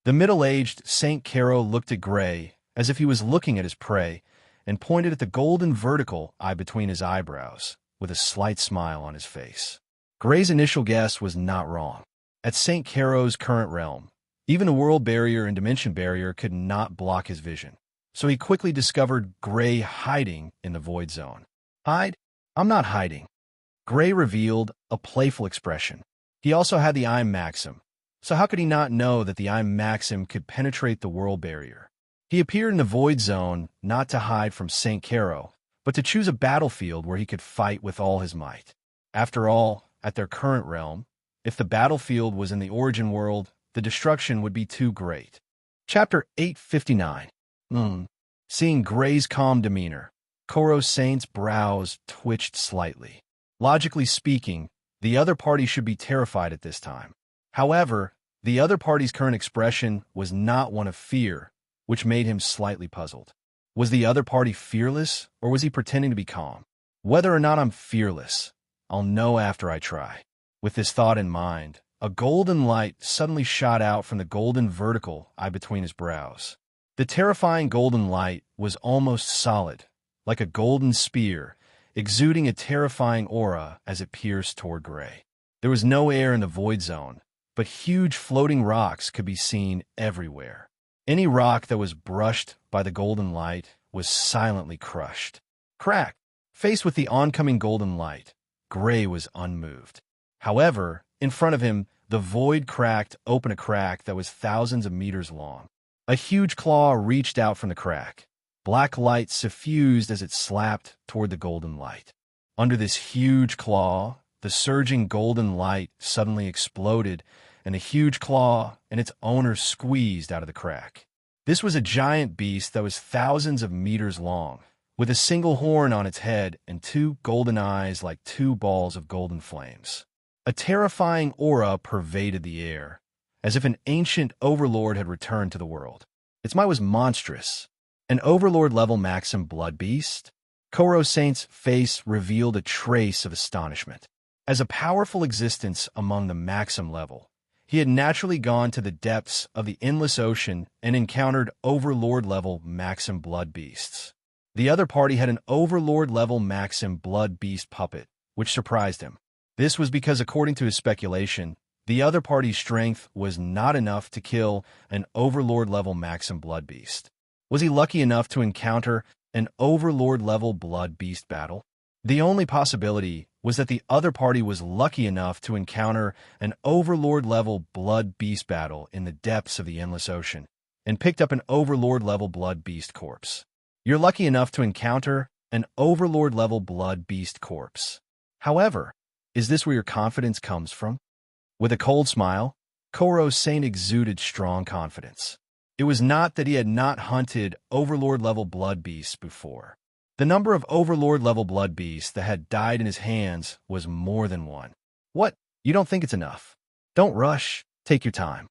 The middle-aged St. Caro looked at Gray as if he was looking at his prey, and pointed at the golden vertical eye between his eyebrows, with a slight smile on his face. Gray's initial guess was not wrong. At St. Caro's current realm, even the world barrier and dimension barrier could not block his vision. So he quickly discovered Gray hiding in the Void Zone. Hide? I'm not hiding. Gray revealed a playful expression. He also had the Eye Maxim, so how could he not know that the Eye Maxim could penetrate the world barrier? He appeared in the Void Zone not to hide from St. Caro, but to choose a battlefield where he could fight with all his might. After all, at their current realm, if the battlefield was in the origin world, the destruction would be too great. Chapter 859. Seeing Gray's calm demeanor, Koro Saint's brows twitched slightly. Logically speaking, the other party should be terrified at this time. However, the other party's current expression was not one of fear, which made him slightly puzzled. Was the other party fearless, or was he pretending to be calm? Whether or not I'm fearless, I'll know after I try. With this thought in mind, a golden light suddenly shot out from the golden vertical eye between his brows. The terrifying golden light was almost solid, like a golden spear, exuding a terrifying aura as it pierced toward Gray. There was no air in the Void Zone, but huge floating rocks could be seen everywhere. Any rock that was brushed by the golden light was silently crushed. Crack! Faced with the oncoming golden light, Gray was unmoved. However, in front of him, the void cracked open a crack that was thousands of meters long. A huge claw reached out from the crack, Black light suffused as it slapped toward the golden light. Under this huge claw, the surging golden light suddenly exploded, and the huge claw and its owner squeezed out of the crack. This was a giant beast that was thousands of meters long, with a single horn on its head and two golden eyes like two balls of golden flames. A terrifying aura pervaded the air, as if an ancient overlord had returned to the world. Its might was monstrous. An overlord-level Maxim blood beast? Koro Saint's face revealed a trace of astonishment. As a powerful existence among the Maxim level, he had naturally gone to the depths of the endless ocean and encountered overlord-level Maxim blood beasts. The other party had an overlord-level Maxim blood beast puppet, which surprised him. This was because, according to his speculation, the other party's strength was not enough to kill an overlord-level Maxim blood beast. Was he lucky enough to encounter an overlord-level blood beast battle? The only possibility was that the other party was lucky enough to encounter an overlord-level blood beast battle in the depths of the endless ocean and picked up an overlord-level blood beast corpse. You're lucky enough to encounter an overlord-level blood beast corpse. However, is this where your confidence comes from? With a cold smile, Koro Saint exuded strong confidence. It was not that he had not hunted overlord-level blood beasts before. The number of overlord-level blood beasts that had died in his hands was more than one. What? You don't think it's enough? Don't rush. Take your time.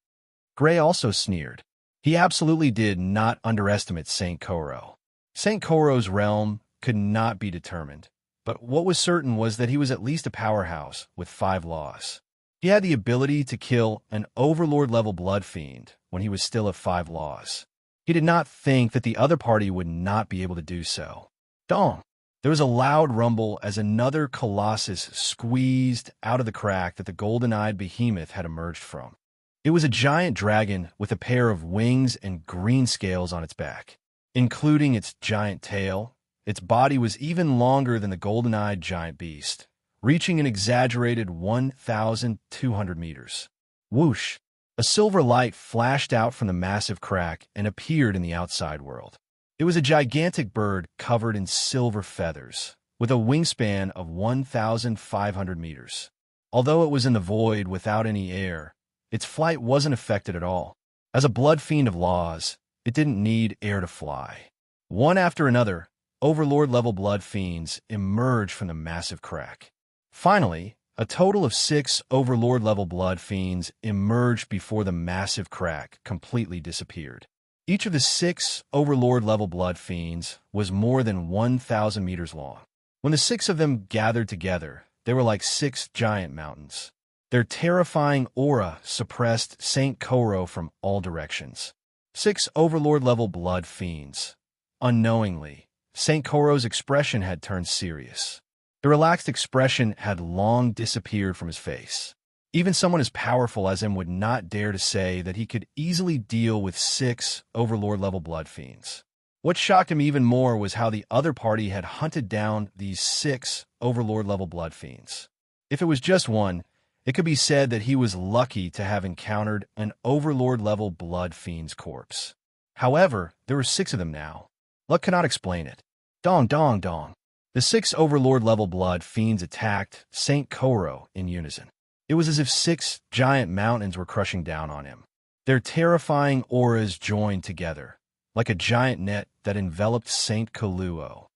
Gray also sneered. He absolutely did not underestimate Saint Koro. Saint Koro's realm could not be determined, but what was certain was that he was at least a powerhouse with 5 laws. He had the ability to kill an overlord-level blood fiend when he was still at 5 laws. He did not think that the other party would not be able to do so. Dong! There was a loud rumble as another colossus squeezed out of the crack that the golden-eyed behemoth had emerged from. It was a giant dragon with a pair of wings and green scales on its back. Including its giant tail, its body was even longer than the golden-eyed giant beast, reaching an exaggerated 1,200 meters. Whoosh! A silver light flashed out from the massive crack and appeared in the outside world. It was a gigantic bird covered in silver feathers, with a wingspan of 1,500 meters. Although it was in the void without any air, its flight wasn't affected at all. As a blood fiend of laws, it didn't need air to fly. One after another, overlord-level blood fiends emerged from the massive crack. Finally, a total of 6 overlord-level blood fiends emerged before the massive crack completely disappeared. Each of the 6 overlord-level blood fiends was more than 1,000 meters long. When the 6 of them gathered together, they were like 6 giant mountains. Their terrifying aura suppressed Saint Koro from all directions. 6 overlord-level blood fiends. Unknowingly, Saint Koro's expression had turned serious. The relaxed expression had long disappeared from his face. Even someone as powerful as him would not dare to say that he could easily deal with 6 overlord-level blood fiends. What shocked him even more was how the other party had hunted down these 6 overlord-level blood fiends. If it was just one, it could be said that he was lucky to have encountered an overlord-level blood fiend's corpse. However, there were 6 of them now. Luck cannot explain it. Dong, dong, dong. The 6 overlord-level blood fiends attacked Saint Koro in unison. It was as if 6 giant mountains were crushing down on him. Their terrifying auras joined together, like a giant net that enveloped Saint Koluo.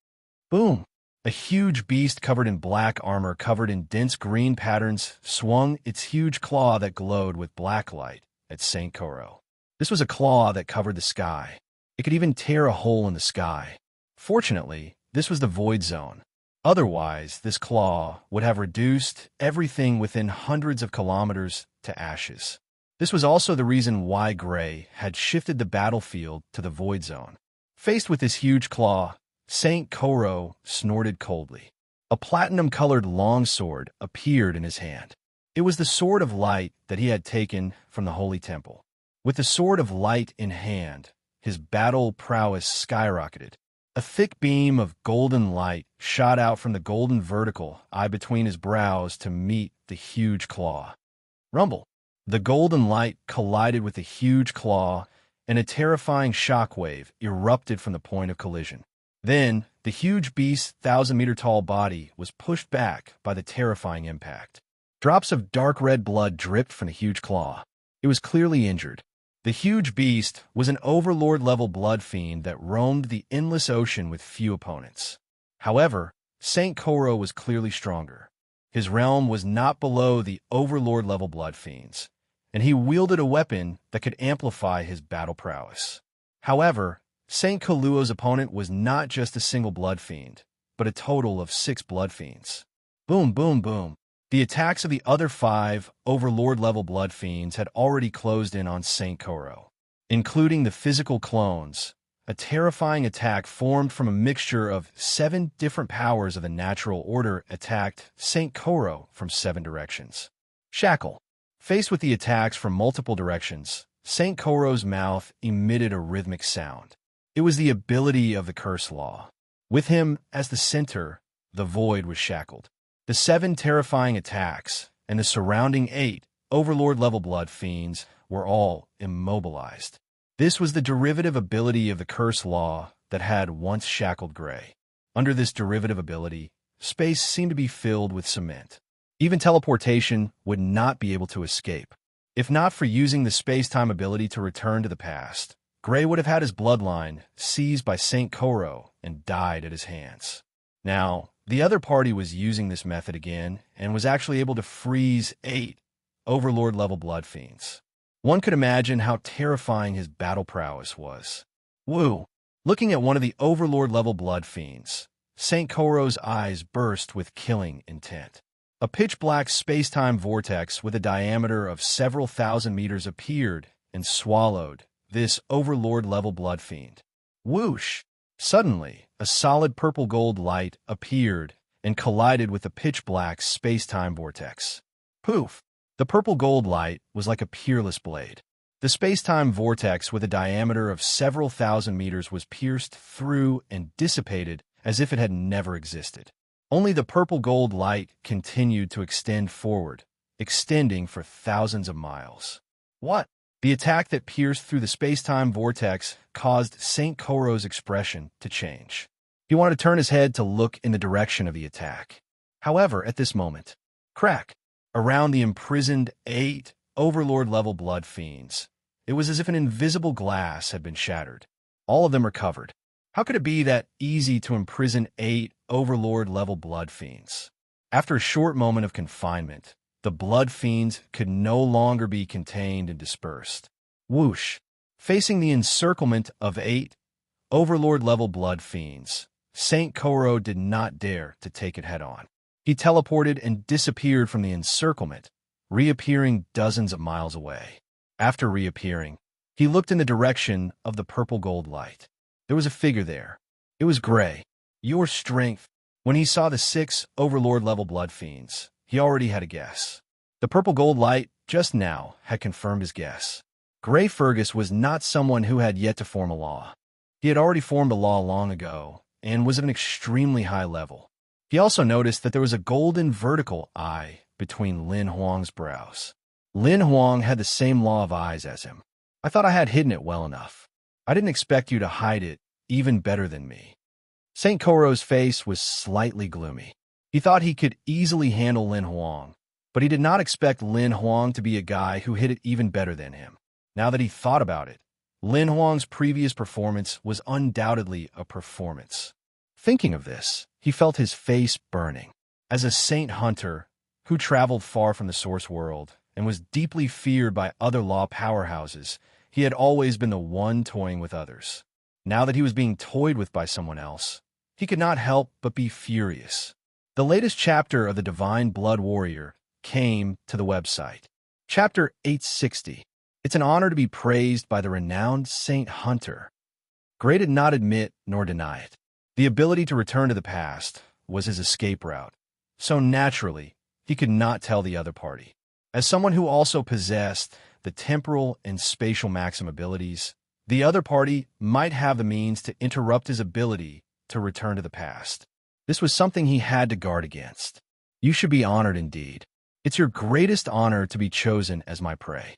Boom! A huge beast covered in black armor covered in dense green patterns swung its huge claw that glowed with black light at Saint Koro. This was a claw that covered the sky. It could even tear a hole in the sky. Fortunately, this was the void zone. Otherwise, this claw would have reduced everything within hundreds of kilometers to ashes. This was also the reason why Gray had shifted the battlefield to the void zone. Faced with this huge claw, Saint Koro snorted coldly. A platinum-colored longsword appeared in his hand. It was the sword of light that he had taken from the Holy Temple. With the sword of light in hand, his battle prowess skyrocketed. A thick beam of golden light shot out from the golden vertical eye between his brows to meet the huge claw. Rumble! The golden light collided with the huge claw, and a terrifying shockwave erupted from the point of collision. Then, the huge beast's 1,000-meter-tall body was pushed back by the terrifying impact. Drops of dark red blood dripped from the huge claw. It was clearly injured. The huge beast was an overlord-level blood fiend that roamed the endless ocean with few opponents. However, Saint Koro was clearly stronger. His realm was not below the overlord-level blood fiends, and he wielded a weapon that could amplify his battle prowess. However, Saint Koluo's opponent was not just a single blood fiend, but a total of 6 blood fiends. Boom, boom, boom. The attacks of the other 5 overlord-level blood fiends had already closed in on Saint Koro, including the physical clones. A terrifying attack formed from a mixture of 7 different powers of the natural order attacked Saint Koro from 7 directions. Shackle. Faced with the attacks from multiple directions, Saint Koro's mouth emitted a rhythmic sound. It was the ability of the curse law. With him as the center, the void was shackled. The 7 terrifying attacks and the surrounding 8 overlord-level blood fiends were all immobilized. This was the derivative ability of the curse law that had once shackled Gray. Under this derivative ability, space seemed to be filled with cement. Even teleportation would not be able to escape. If not for using the space-time ability to return to the past, Gray would have had his bloodline seized by Saint Koro and died at his hands. Now, the other party was using this method again and was actually able to freeze 8 overlord-level blood fiends. One could imagine how terrifying his battle prowess was. Woo! Looking at one of the overlord-level blood fiends, Saint Koro's eyes burst with killing intent. A pitch-black space-time vortex with a diameter of several thousand meters appeared and swallowed this overlord-level blood fiend. Whoosh! Suddenly, a solid purple-gold light appeared and collided with the pitch-black space-time vortex. Poof! The purple-gold light was like a peerless blade. The space-time vortex with a diameter of several thousand meters was pierced through and dissipated as if it had never existed. Only the purple-gold light continued to extend forward, extending for thousands of miles. What? The attack that pierced through the space-time vortex caused Saint Koro's expression to change. He wanted to turn his head to look in the direction of the attack. However, at this moment, crack! Around the imprisoned 8 overlord-level blood fiends, it was as if an invisible glass had been shattered. All of them were covered. How could it be that easy to imprison 8 overlord-level blood fiends? After a short moment of confinement, the blood fiends could no longer be contained and dispersed. Whoosh! Facing the encirclement of 8 overlord-level blood fiends, Saint Koro did not dare to take it head-on. He teleported and disappeared from the encirclement, reappearing dozens of miles away. After reappearing, he looked in the direction of the purple-gold light. There was a figure there. It was Gray. Your strength. When he saw the 6 overlord-level blood fiends, he already had a guess. The purple-gold light, just now, had confirmed his guess. Gray Fergus was not someone who had yet to form a law. He had already formed a law long ago, and was of an extremely high level. He also noticed that there was a golden vertical eye between Lin Huang's brows. Lin Huang had the same law of eyes as him. I thought I had hidden it well enough. I didn't expect you to hide it even better than me. Saint Koro's face was slightly gloomy. He thought he could easily handle Lin Huang, but he did not expect Lin Huang to be a guy who hid it even better than him. Now that he thought about it, Lin Huang's previous performance was undoubtedly a performance. Thinking of this, he felt his face burning. As a saint hunter who traveled far from the source world and was deeply feared by other law powerhouses, he had always been the one toying with others. Now that he was being toyed with by someone else, he could not help but be furious. The latest chapter of the Divine Blood Warrior came to the website. Chapter 860. It's an honor to be praised by the renowned Saint Hunter. Gray did not admit nor deny it. The ability to return to the past was his escape route, so naturally, he could not tell the other party. As someone who also possessed the temporal and spatial maxim abilities, the other party might have the means to interrupt his ability to return to the past. This was something he had to guard against. You should be honored indeed. It's your greatest honor to be chosen as my prey.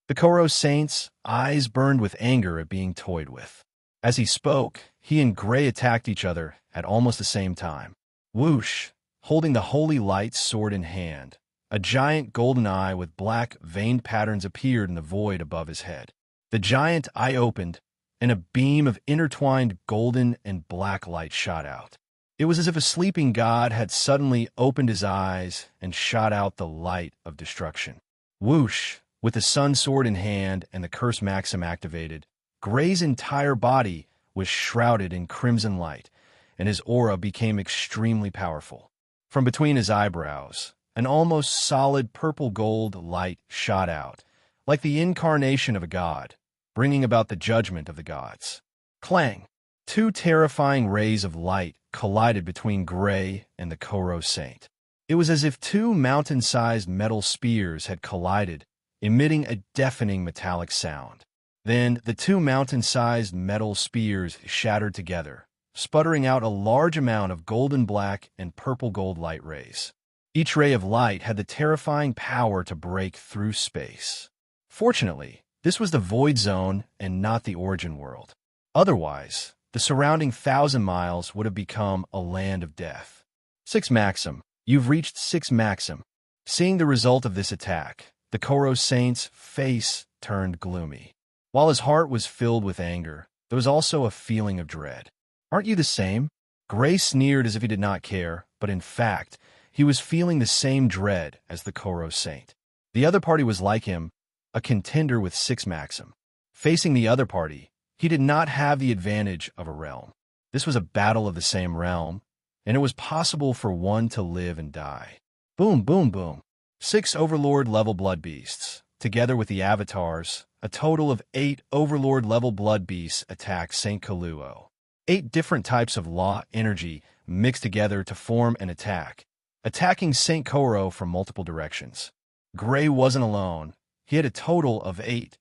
The Koro Saint's eyes burned with anger at being toyed with. As he spoke, he and Gray attacked each other at almost the same time. Whoosh! Holding the holy light sword in hand, a giant golden eye with black veined patterns appeared in the void above his head. The giant eye opened, and a beam of intertwined golden and black light shot out. It was as if a sleeping god had suddenly opened his eyes and shot out the light of destruction. Whoosh! With the sun sword in hand and the curse maxim activated, Gray's entire body was shrouded in crimson light, and his aura became extremely powerful. From between his eyebrows, an almost solid purple-gold light shot out, like the incarnation of a god, bringing about the judgment of the gods. Clang! Two terrifying rays of light collided between Gray and the Koro Saint. It was as if two mountain-sized metal spears had collided, emitting a deafening metallic sound. Then the two mountain-sized metal spears shattered together, sputtering out a large amount of golden black and purple gold light rays. Each ray of light had the terrifying power to break through space. Fortunately, this was the Void Zone and not the Origin World. Otherwise, the surrounding 1,000 miles would have become a land of death. 6 Maxim. You've reached 6 Maxim. Seeing the result of this attack, the Koro Saint's face turned gloomy. While his heart was filled with anger, there was also a feeling of dread. Aren't you the same? Gray sneered as if he did not care, but in fact, he was feeling the same dread as the Koro Saint. The other party was like him, a contender with 6 Maxim. Facing the other party, he did not have the advantage of a realm. This was a battle of the same realm, and it was possible for one to live and die. Boom, boom, boom. 6 Overlord-level blood beasts, together with the avatars, a total of 8 Overlord-level blood beasts attacked St. Kaluo. 8 different types of law energy mixed together to form an attack, attacking St. Koro from multiple directions. Gray wasn't alone. He had a total of 8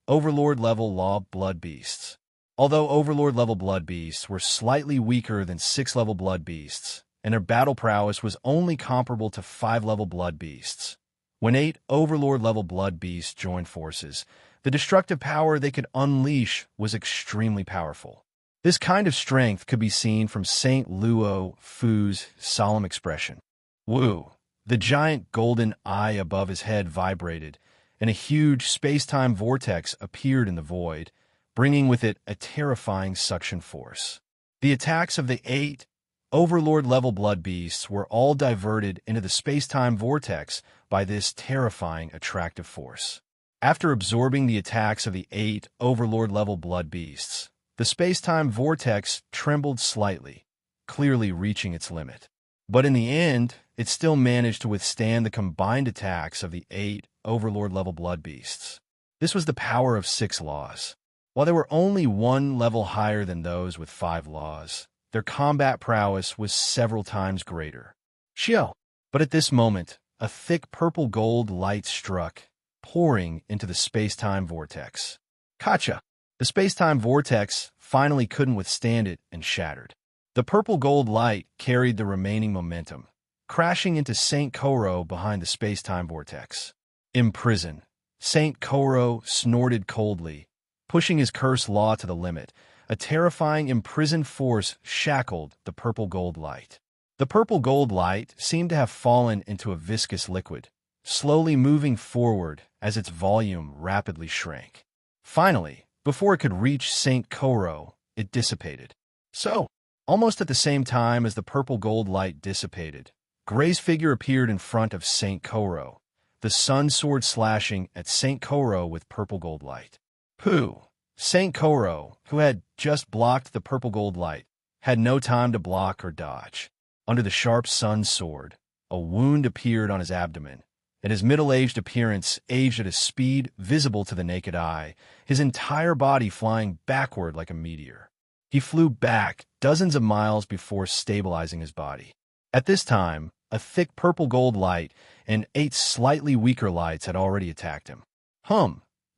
Overlord-level law blood beasts. Although Overlord-level blood beasts were slightly weaker than 6-level blood beasts, and their battle prowess was only comparable to 5-level blood beasts, when 8 Overlord-level blood beasts joined forces, the destructive power they could unleash was extremely powerful. This kind of strength could be seen from St. Luo Fu's solemn expression. Wu! The giant golden eye above his head vibrated, and a huge space-time vortex appeared in the void, bringing with it a terrifying suction force. The attacks of the 8 Overlord-level blood beasts were all diverted into the space-time vortex by this terrifying attractive force. After absorbing the attacks of the 8 Overlord-level blood beasts, the space-time vortex trembled slightly, clearly reaching its limit. But in the end, it still managed to withstand the combined attacks of the 8 Overlord-level blood beasts. This was the power of 6 laws. While they were only 1 level higher than those with 5 laws, their combat prowess was several times greater. Shio! But at this moment, a thick purple gold light struck, pouring into the space-time vortex. Kacha! The space-time vortex finally couldn't withstand it and shattered. The purple gold light carried the remaining momentum, crashing into St. Koro behind the space-time vortex. Imprisoned, St. Koro snorted coldly, pushing his curse law to the limit. A terrifying imprisoned force shackled the purple gold light. The purple gold light seemed to have fallen into a viscous liquid, slowly moving forward as its volume rapidly shrank. Finally, before it could reach St. Koro, it dissipated. So, almost at the same time as the purple gold light dissipated, Gray's figure appeared in front of St. Koro, the sun sword slashing at St. Koro with purple gold light. Pooh! St. Koro, who had just blocked the purple gold light, had no time to block or dodge. Under the sharp sun sword, a wound appeared on his abdomen, and his middle-aged appearance aged at a speed visible to the naked eye, his entire body flying backward like a meteor. He flew back dozens of miles before stabilizing his body. At this time, a thick purple gold light and 8 slightly weaker lights had already attacked him.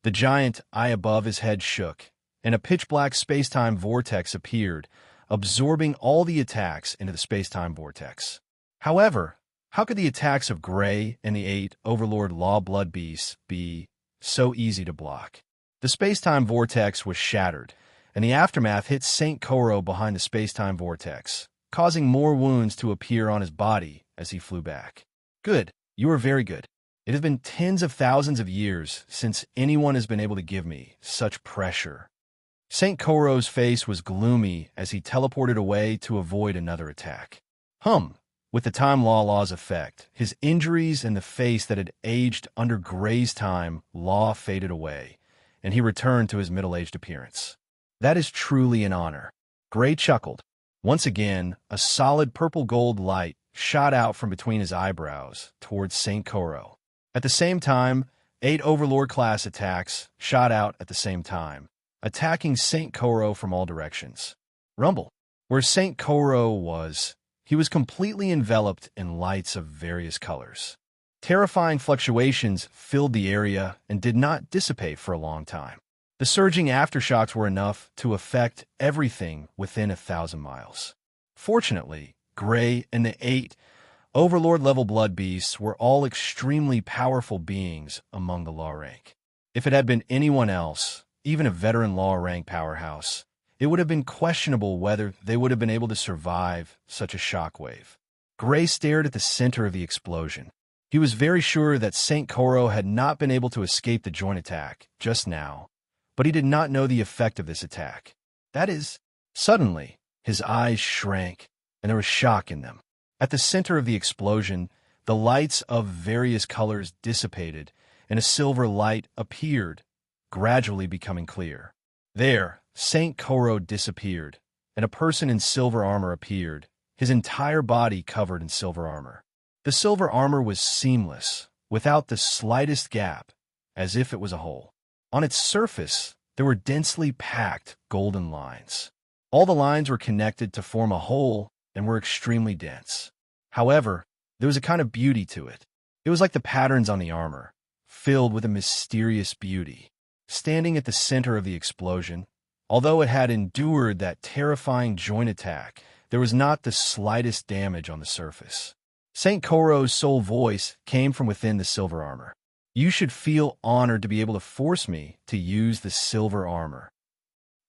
The giant eye above his head shook, and a pitch-black space-time vortex appeared, absorbing all the attacks into the space-time vortex. However, how could the attacks of Gray and the 8 Overlord Law Blood Beasts be so easy to block. The space-time vortex was shattered, and the aftermath hit Saint Koro behind the space-time vortex, causing more wounds to appear on his body as he flew back. Good. You are very good. It has been tens of thousands of years since anyone has been able to give me such pressure. Saint Koro's face was gloomy as he teleported away to avoid another attack. With the time law's effect, his injuries and the face that had aged under Gray's time law faded away, and he returned to his middle-aged appearance. That is truly an honor. Gray chuckled. Once again, a solid purple-gold light shot out from between his eyebrows towards Saint Koro. At the same time, 8 Overlord-class attacks shot out at the same time, attacking Saint Koro from all directions. Rumble. Where Saint Koro was, he was completely enveloped in lights of various colors. Terrifying fluctuations filled the area and did not dissipate for a long time. The surging aftershocks were enough to affect everything within 1,000 miles. Fortunately, Gray and the 8 Overlord-level blood beasts were all extremely powerful beings among the law rank. If it had been anyone else, even a veteran law rank powerhouse, it would have been questionable whether they would have been able to survive such a shockwave. Gray stared at the center of the explosion. He was very sure that Saint Koro had not been able to escape the joint attack just now, but he did not know the effect of this attack. That is, suddenly, his eyes shrank, and there was shock in them. At the center of the explosion, the lights of various colors dissipated, and a silver light appeared, gradually becoming clear. There, Saint Koro disappeared, and a person in silver armor appeared, his entire body covered in silver armor. The silver armor was seamless, without the slightest gap, as if it was a hole. On its surface, there were densely packed golden lines. All the lines were connected to form a whole and were extremely dense. However, there was a kind of beauty to it. It was like the patterns on the armor, filled with a mysterious beauty. Standing at the center of the explosion, although it had endured that terrifying joint attack, there was not the slightest damage on the surface. Saint Koro's sole voice came from within the silver armor. You should feel honored to be able to force me to use the silver armor.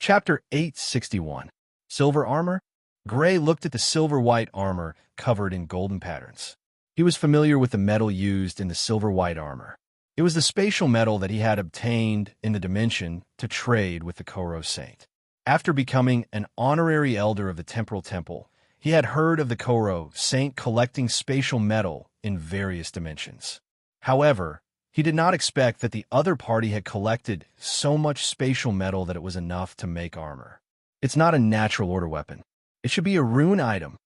Chapter 861. Silver Armor? Gray looked at the silver-white armor covered in golden patterns. He was familiar with the metal used in the silver-white armor. It was the spatial metal that he had obtained in the dimension to trade with the Koro Saint. After becoming an honorary elder of the Temporal Temple, he had heard of the Koro Saint collecting spatial metal in various dimensions. However, he did not expect that the other party had collected so much spatial metal that it was enough to make armor. It's not a natural order weapon. It should be a rune item.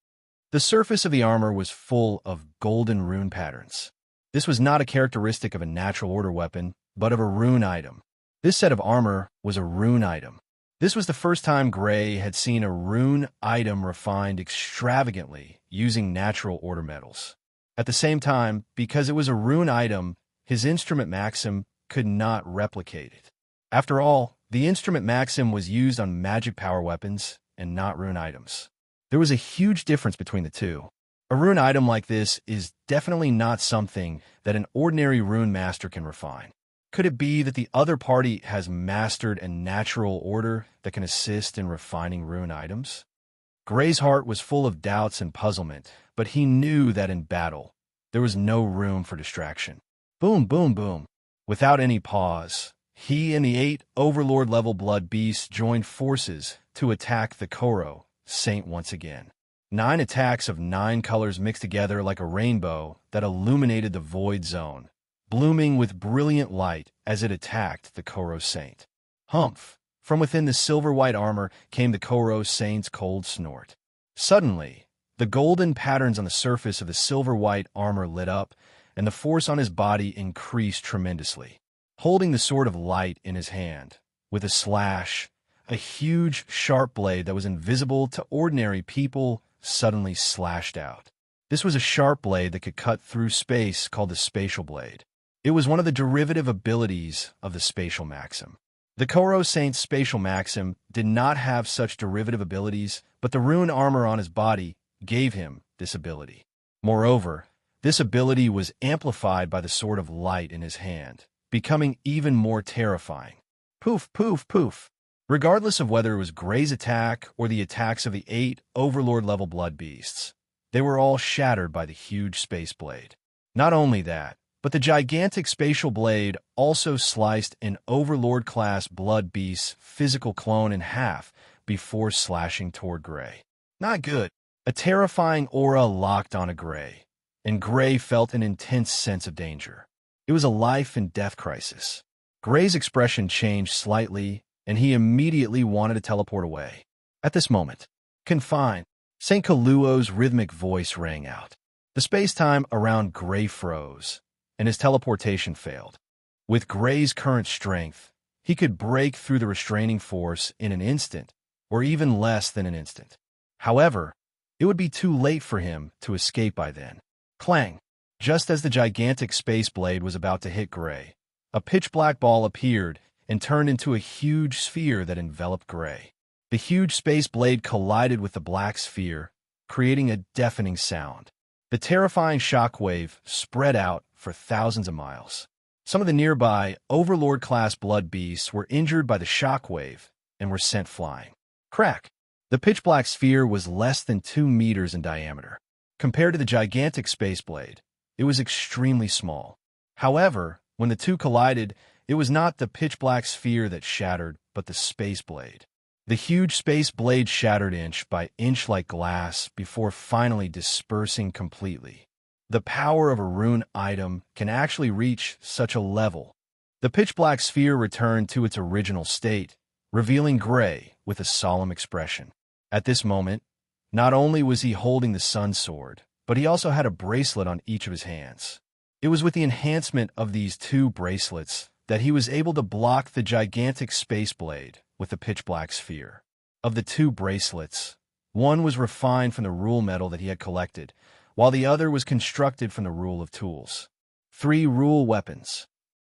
The surface of the armor was full of golden rune patterns. This was not a characteristic of a natural order weapon, but of a rune item. This set of armor was a rune item. This was the first time Gray had seen a rune item refined extravagantly using natural order metals. At the same time, because it was a rune item, his instrument maxim could not replicate it. After all, the instrument maxim was used on magic power weapons and not rune items. There was a huge difference between the two. A rune item like this is definitely not something that an ordinary rune master can refine. Could it be that the other party has mastered a natural order that can assist in refining rune items? Gray's heart was full of doubts and puzzlement, but he knew that in battle, there was no room for distraction. Boom, boom, boom. Without any pause, he and the 8 Overlord-level blood beasts joined forces to attack the Koro Saint once again. 9 attacks of 9 colors mixed together like a rainbow that illuminated the void zone, blooming with brilliant light as it attacked the Koro Saint. Humph! From within the silver-white armor came the Koro Saint's cold snort. Suddenly, the golden patterns on the surface of the silver-white armor lit up, and the force on his body increased tremendously. Holding the sword of light in his hand, with a slash, a huge, sharp blade that was invisible to ordinary people suddenly slashed out. This was a sharp blade that could cut through space called the Spatial Blade. It was one of the derivative abilities of the Spatial Maxim. The Koro Saint's Spatial Maxim did not have such derivative abilities, but the rune armor on his body gave him this ability. Moreover, this ability was amplified by the sword of light in his hand, becoming even more terrifying. Poof, poof, poof. Regardless of whether it was Gray's attack or the attacks of the 8 Overlord-level blood beasts, they were all shattered by the huge space blade. Not only that, but the gigantic spatial blade also sliced an Overlord-class blood beast's physical clone in half before slashing toward Gray. Not good. A terrifying aura locked onto Gray, and Gray felt an intense sense of danger. It was a life-and-death crisis. Gray's expression changed slightly, and he immediately wanted to teleport away. At this moment, confined, St. Kaluo's rhythmic voice rang out. The space-time around Gray froze, and his teleportation failed. With Gray's current strength, he could break through the restraining force in an instant, or even less than an instant. However, it would be too late for him to escape by then. Clang! Just as the gigantic space blade was about to hit Gray, a pitch-black ball appeared and turned into a huge sphere that enveloped Gray. The huge space blade collided with the black sphere, creating a deafening sound. The terrifying shockwave spread out for thousands of miles. Some of the nearby Overlord-class blood beasts were injured by the shockwave and were sent flying. Crack! The pitch-black sphere was less than 2 meters in diameter. Compared to the gigantic space blade, it was extremely small. However, when the two collided, it was not the pitch-black sphere that shattered, but the space blade. The huge space blade shattered inch by inch like glass before finally dispersing completely. The power of a rune item can actually reach such a level. The pitch-black sphere returned to its original state, revealing Gray with a solemn expression. At this moment, not only was he holding the sun sword, but he also had a bracelet on each of his hands. It was with the enhancement of these 2 bracelets that he was able to block the gigantic space blade with the pitch-black sphere. Of the 2 bracelets, one was refined from the rule metal that he had collected, while the other was constructed from the rule of tools. 3 rule weapons.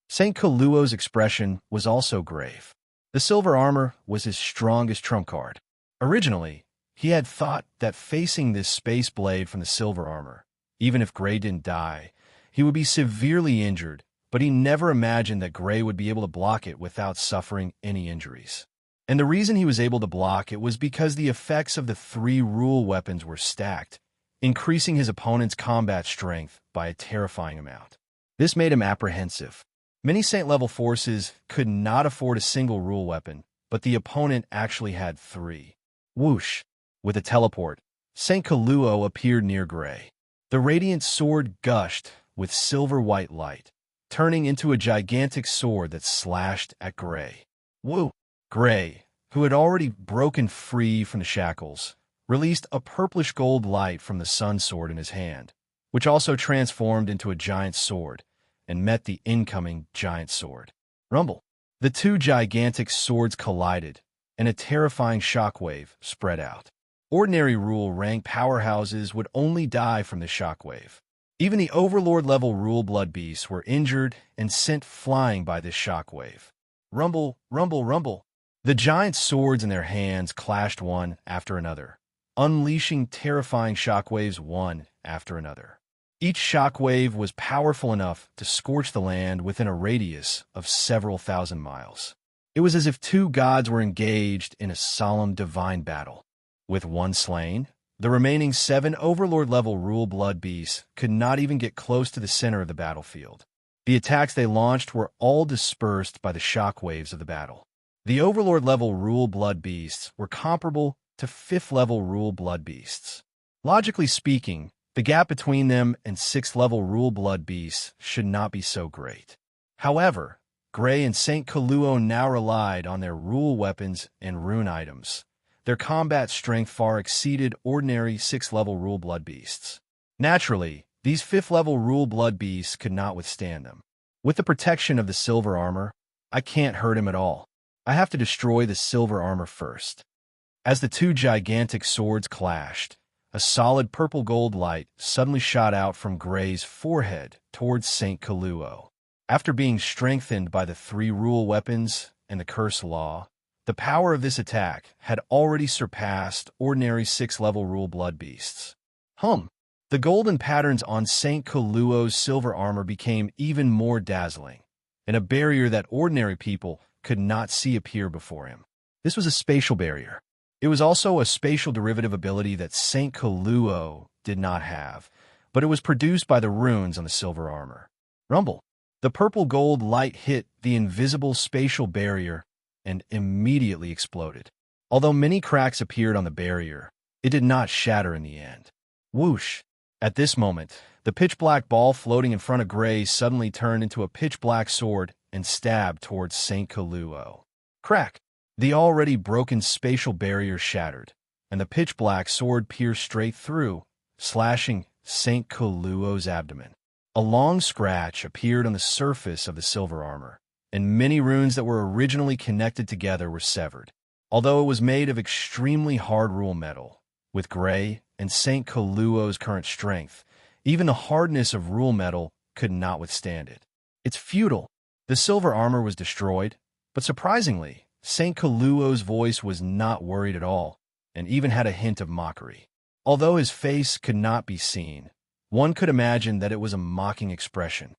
St. Kaluo's expression was also grave. The silver armor was his strongest trump card. Originally, he had thought that facing this space blade from the silver armor, even if Gray didn't die, he would be severely injured, but he never imagined that Gray would be able to block it without suffering any injuries. And the reason he was able to block it was because the effects of the 3 rule weapons were stacked, increasing his opponent's combat strength by a terrifying amount. This made him apprehensive. Many Saint-level forces could not afford a single rule weapon, but the opponent actually had 3. Whoosh! With a teleport, St. Kaluo appeared near Gray. The radiant sword gushed with silver-white light, turning into a gigantic sword that slashed at Gray. Woo! Gray, who had already broken free from the shackles, released a purplish-gold light from the sun sword in his hand, which also transformed into a giant sword and met the incoming giant sword. Rumble! The 2 gigantic swords collided, and a terrifying shockwave spread out. Ordinary rule rank powerhouses would only die from the shockwave. Even the Overlord-level rule blood beasts were injured and sent flying by this shockwave. Rumble, rumble, rumble. The giant swords in their hands clashed one after another, unleashing terrifying shockwaves one after another. Each shockwave was powerful enough to scorch the land within a radius of several thousand miles. It was as if 2 gods were engaged in a solemn divine battle. With 1 slain, the remaining 7 Overlord-level rule blood beasts could not even get close to the center of the battlefield. The attacks they launched were all dispersed by the shockwaves of the battle. The Overlord-level rule blood beasts were comparable to 5th-level rule blood beasts. Logically speaking, the gap between them and 6th-level rule blood beasts should not be so great. However, Gray and St. Kaluo now relied on their rule weapons and rune items. Their combat strength far exceeded ordinary 6th-level rule blood beasts. Naturally, these 5th-level rule blood beasts could not withstand them. With the protection of the silver armor, I can't hurt him at all. I have to destroy the silver armor first. As the 2 gigantic swords clashed, a solid purple-gold light suddenly shot out from Gray's forehead towards St. Kaluo. After being strengthened by the 3 rule weapons and the curse law, the power of this attack had already surpassed ordinary 6th-level rule blood beasts. The golden patterns on St. Kaluo's silver armor became even more dazzling, and a barrier that ordinary people could not see appear before him. This was a spatial barrier. It was also a spatial derivative ability that St. Kaluo did not have, but it was produced by the runes on the silver armor. Rumble. The purple-gold light hit the invisible spatial barrier and immediately exploded. Although many cracks appeared on the barrier, it did not shatter in the end. Whoosh! At this moment, the pitch-black ball floating in front of Gray suddenly turned into a pitch-black sword and stabbed towards St. Kaluo. Crack! The already broken spatial barrier shattered, and the pitch-black sword pierced straight through, slashing St. Kaluo's abdomen. A long scratch appeared on the surface of the silver armor, and many runes that were originally connected together were severed. Although it was made of extremely hard rule metal, with Gray and St. Kaluo's current strength, even the hardness of rule metal could not withstand it. It's futile. The silver armor was destroyed, but surprisingly, St. Kaluo's voice was not worried at all, and even had a hint of mockery. Although his face could not be seen, one could imagine that it was a mocking expression.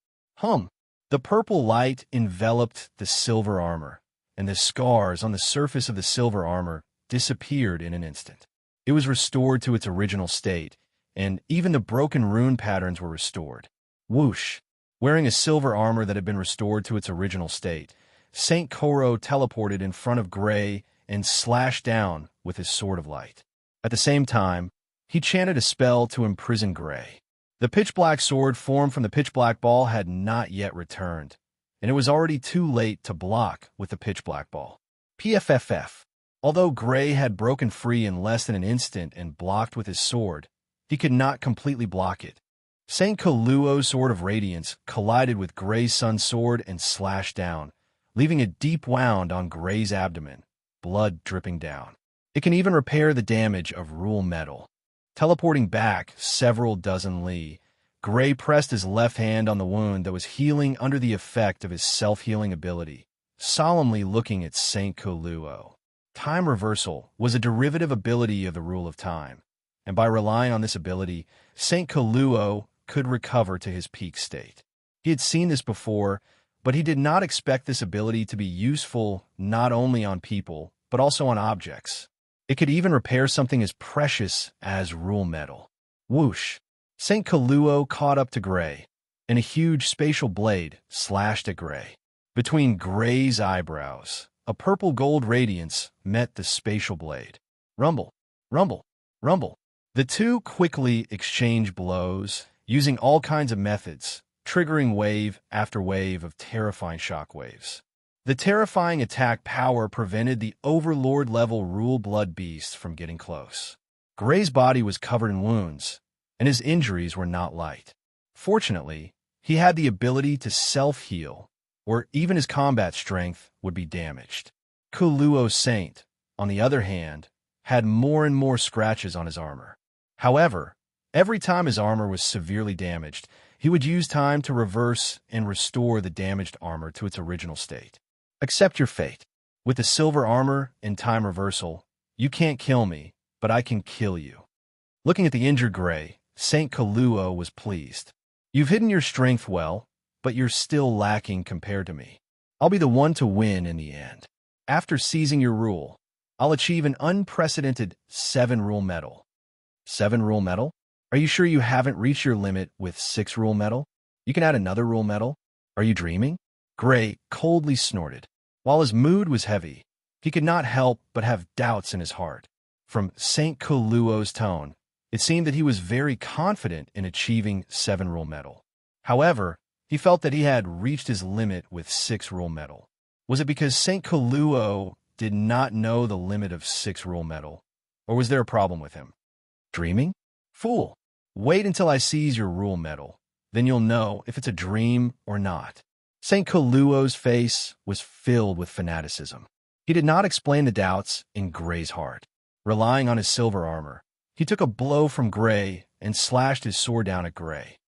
The purple light enveloped the silver armor, and the scars on the surface of the silver armor disappeared in an instant. It was restored to its original state, and even the broken rune patterns were restored. Whoosh! Wearing a silver armor that had been restored to its original state, St. Koro teleported in front of Gray and slashed down with his sword of light. At the same time, he chanted a spell to imprison Gray. The pitch-black sword formed from the pitch-black ball had not yet returned, and it was already too late to block with the pitch-black ball. PFFF. Although Gray had broken free in less than an instant and blocked with his sword, he could not completely block it. St. Kaluo's Sword of Radiance collided with Gray's sun's sword and slashed down, leaving a deep wound on Gray's abdomen, blood dripping down. It can even repair the damage of rule metal. Teleporting back several dozen li, Gray pressed his left hand on the wound that was healing under the effect of his self-healing ability, solemnly looking at St. Kaluo. Time reversal was a derivative ability of the rule of time, and by relying on this ability, St. Kaluo could recover to his peak state. He had seen this before, but he did not expect this ability to be useful not only on people, but also on objects. It could even repair something as precious as rule metal. Whoosh! St. Kaluo caught up to Gray, and a huge spatial blade slashed at Gray. Between Gray's eyebrows, a purple-gold radiance met the spatial blade. Rumble, rumble, rumble. The two quickly exchanged blows, using all kinds of methods, triggering wave after wave of terrifying shockwaves. The terrifying attack power prevented the Overlord-level Rule Blood Beast from getting close. Gray's body was covered in wounds, and his injuries were not light. Fortunately, he had the ability to self-heal, or even his combat strength would be damaged. Kaluo Saint, on the other hand, had more and more scratches on his armor. However, every time his armor was severely damaged, he would use time to reverse and restore the damaged armor to its original state. Accept your fate. With the silver armor and time reversal, you can't kill me, but I can kill you. Looking at the injured Gray, St. Kaluo was pleased. You've hidden your strength well, but you're still lacking compared to me. I'll be the one to win in the end. After seizing your rule, I'll achieve an unprecedented 7 rule metal. 7 rule metal? Are you sure you haven't reached your limit with 6 rule metal? You can add another rule metal? Are you dreaming? Gray coldly snorted. While his mood was heavy, he could not help but have doubts in his heart. From St. Kaluo's tone, it seemed that he was very confident in achieving 7 rule metal. However, he felt that he had reached his limit with 6 rule metal. Was it because St. Kaluo did not know the limit of 6 rule metal, or was there a problem with him? Dreaming? Fool! Wait until I seize your rule metal, then you'll know if it's a dream or not. St. Kaluo's face was filled with fanaticism. He did not explain the doubts in Gray's heart. Relying on his silver armor, he took a blow from Gray and slashed his sword down at Gray.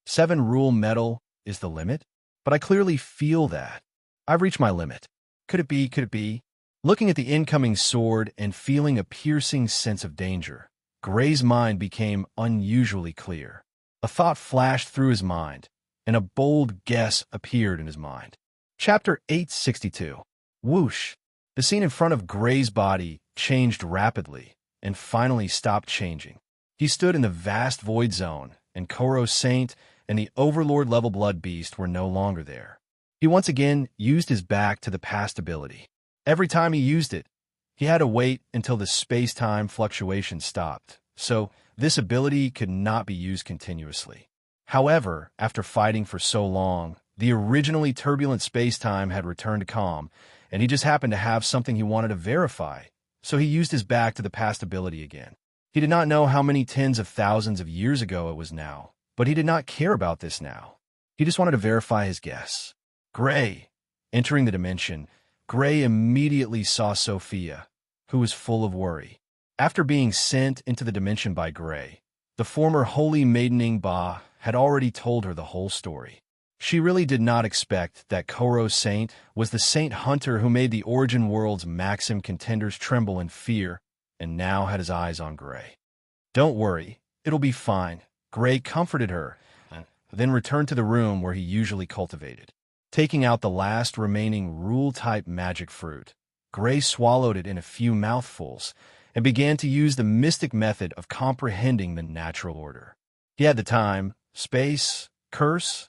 7 rule metal is the limit? But I clearly feel that. I've reached my limit. Could it be? Could it be? Looking at the incoming sword and feeling a piercing sense of danger, Gray's mind became unusually clear. A thought flashed through his mind, and a bold guess appeared in his mind. Chapter 862. Whoosh. The scene in front of Gray's body changed rapidly and finally stopped changing. He stood in the vast void zone, and Koro Saint and the Overlord-level Blood Beast were no longer there. He once again used his back to the past ability. Every time he used it, he had to wait until the space-time fluctuation stopped, so this ability could not be used continuously. However, after fighting for so long, the originally turbulent space-time had returned to calm, and he just happened to have something he wanted to verify, so he used his back to the past ability again. He did not know how many tens of thousands of years ago it was now, but he did not care about this now. He just wanted to verify his guess. Gray. Entering the dimension, Gray immediately saw Sophia, who was full of worry. After being sent into the dimension by Gray, the former holy maiden Ba had already told her the whole story. She really did not expect that Koro Saint was the saint hunter who made the Origin World's Maxim contenders tremble in fear, and now had his eyes on Gray. "Don't worry, it'll be fine," Gray comforted her, then returned to the room where he usually cultivated. Taking out the last remaining rule-type magic fruit, Gray swallowed it in a few mouthfuls and began to use the mystic method of comprehending the natural order. He had the time, space, curse,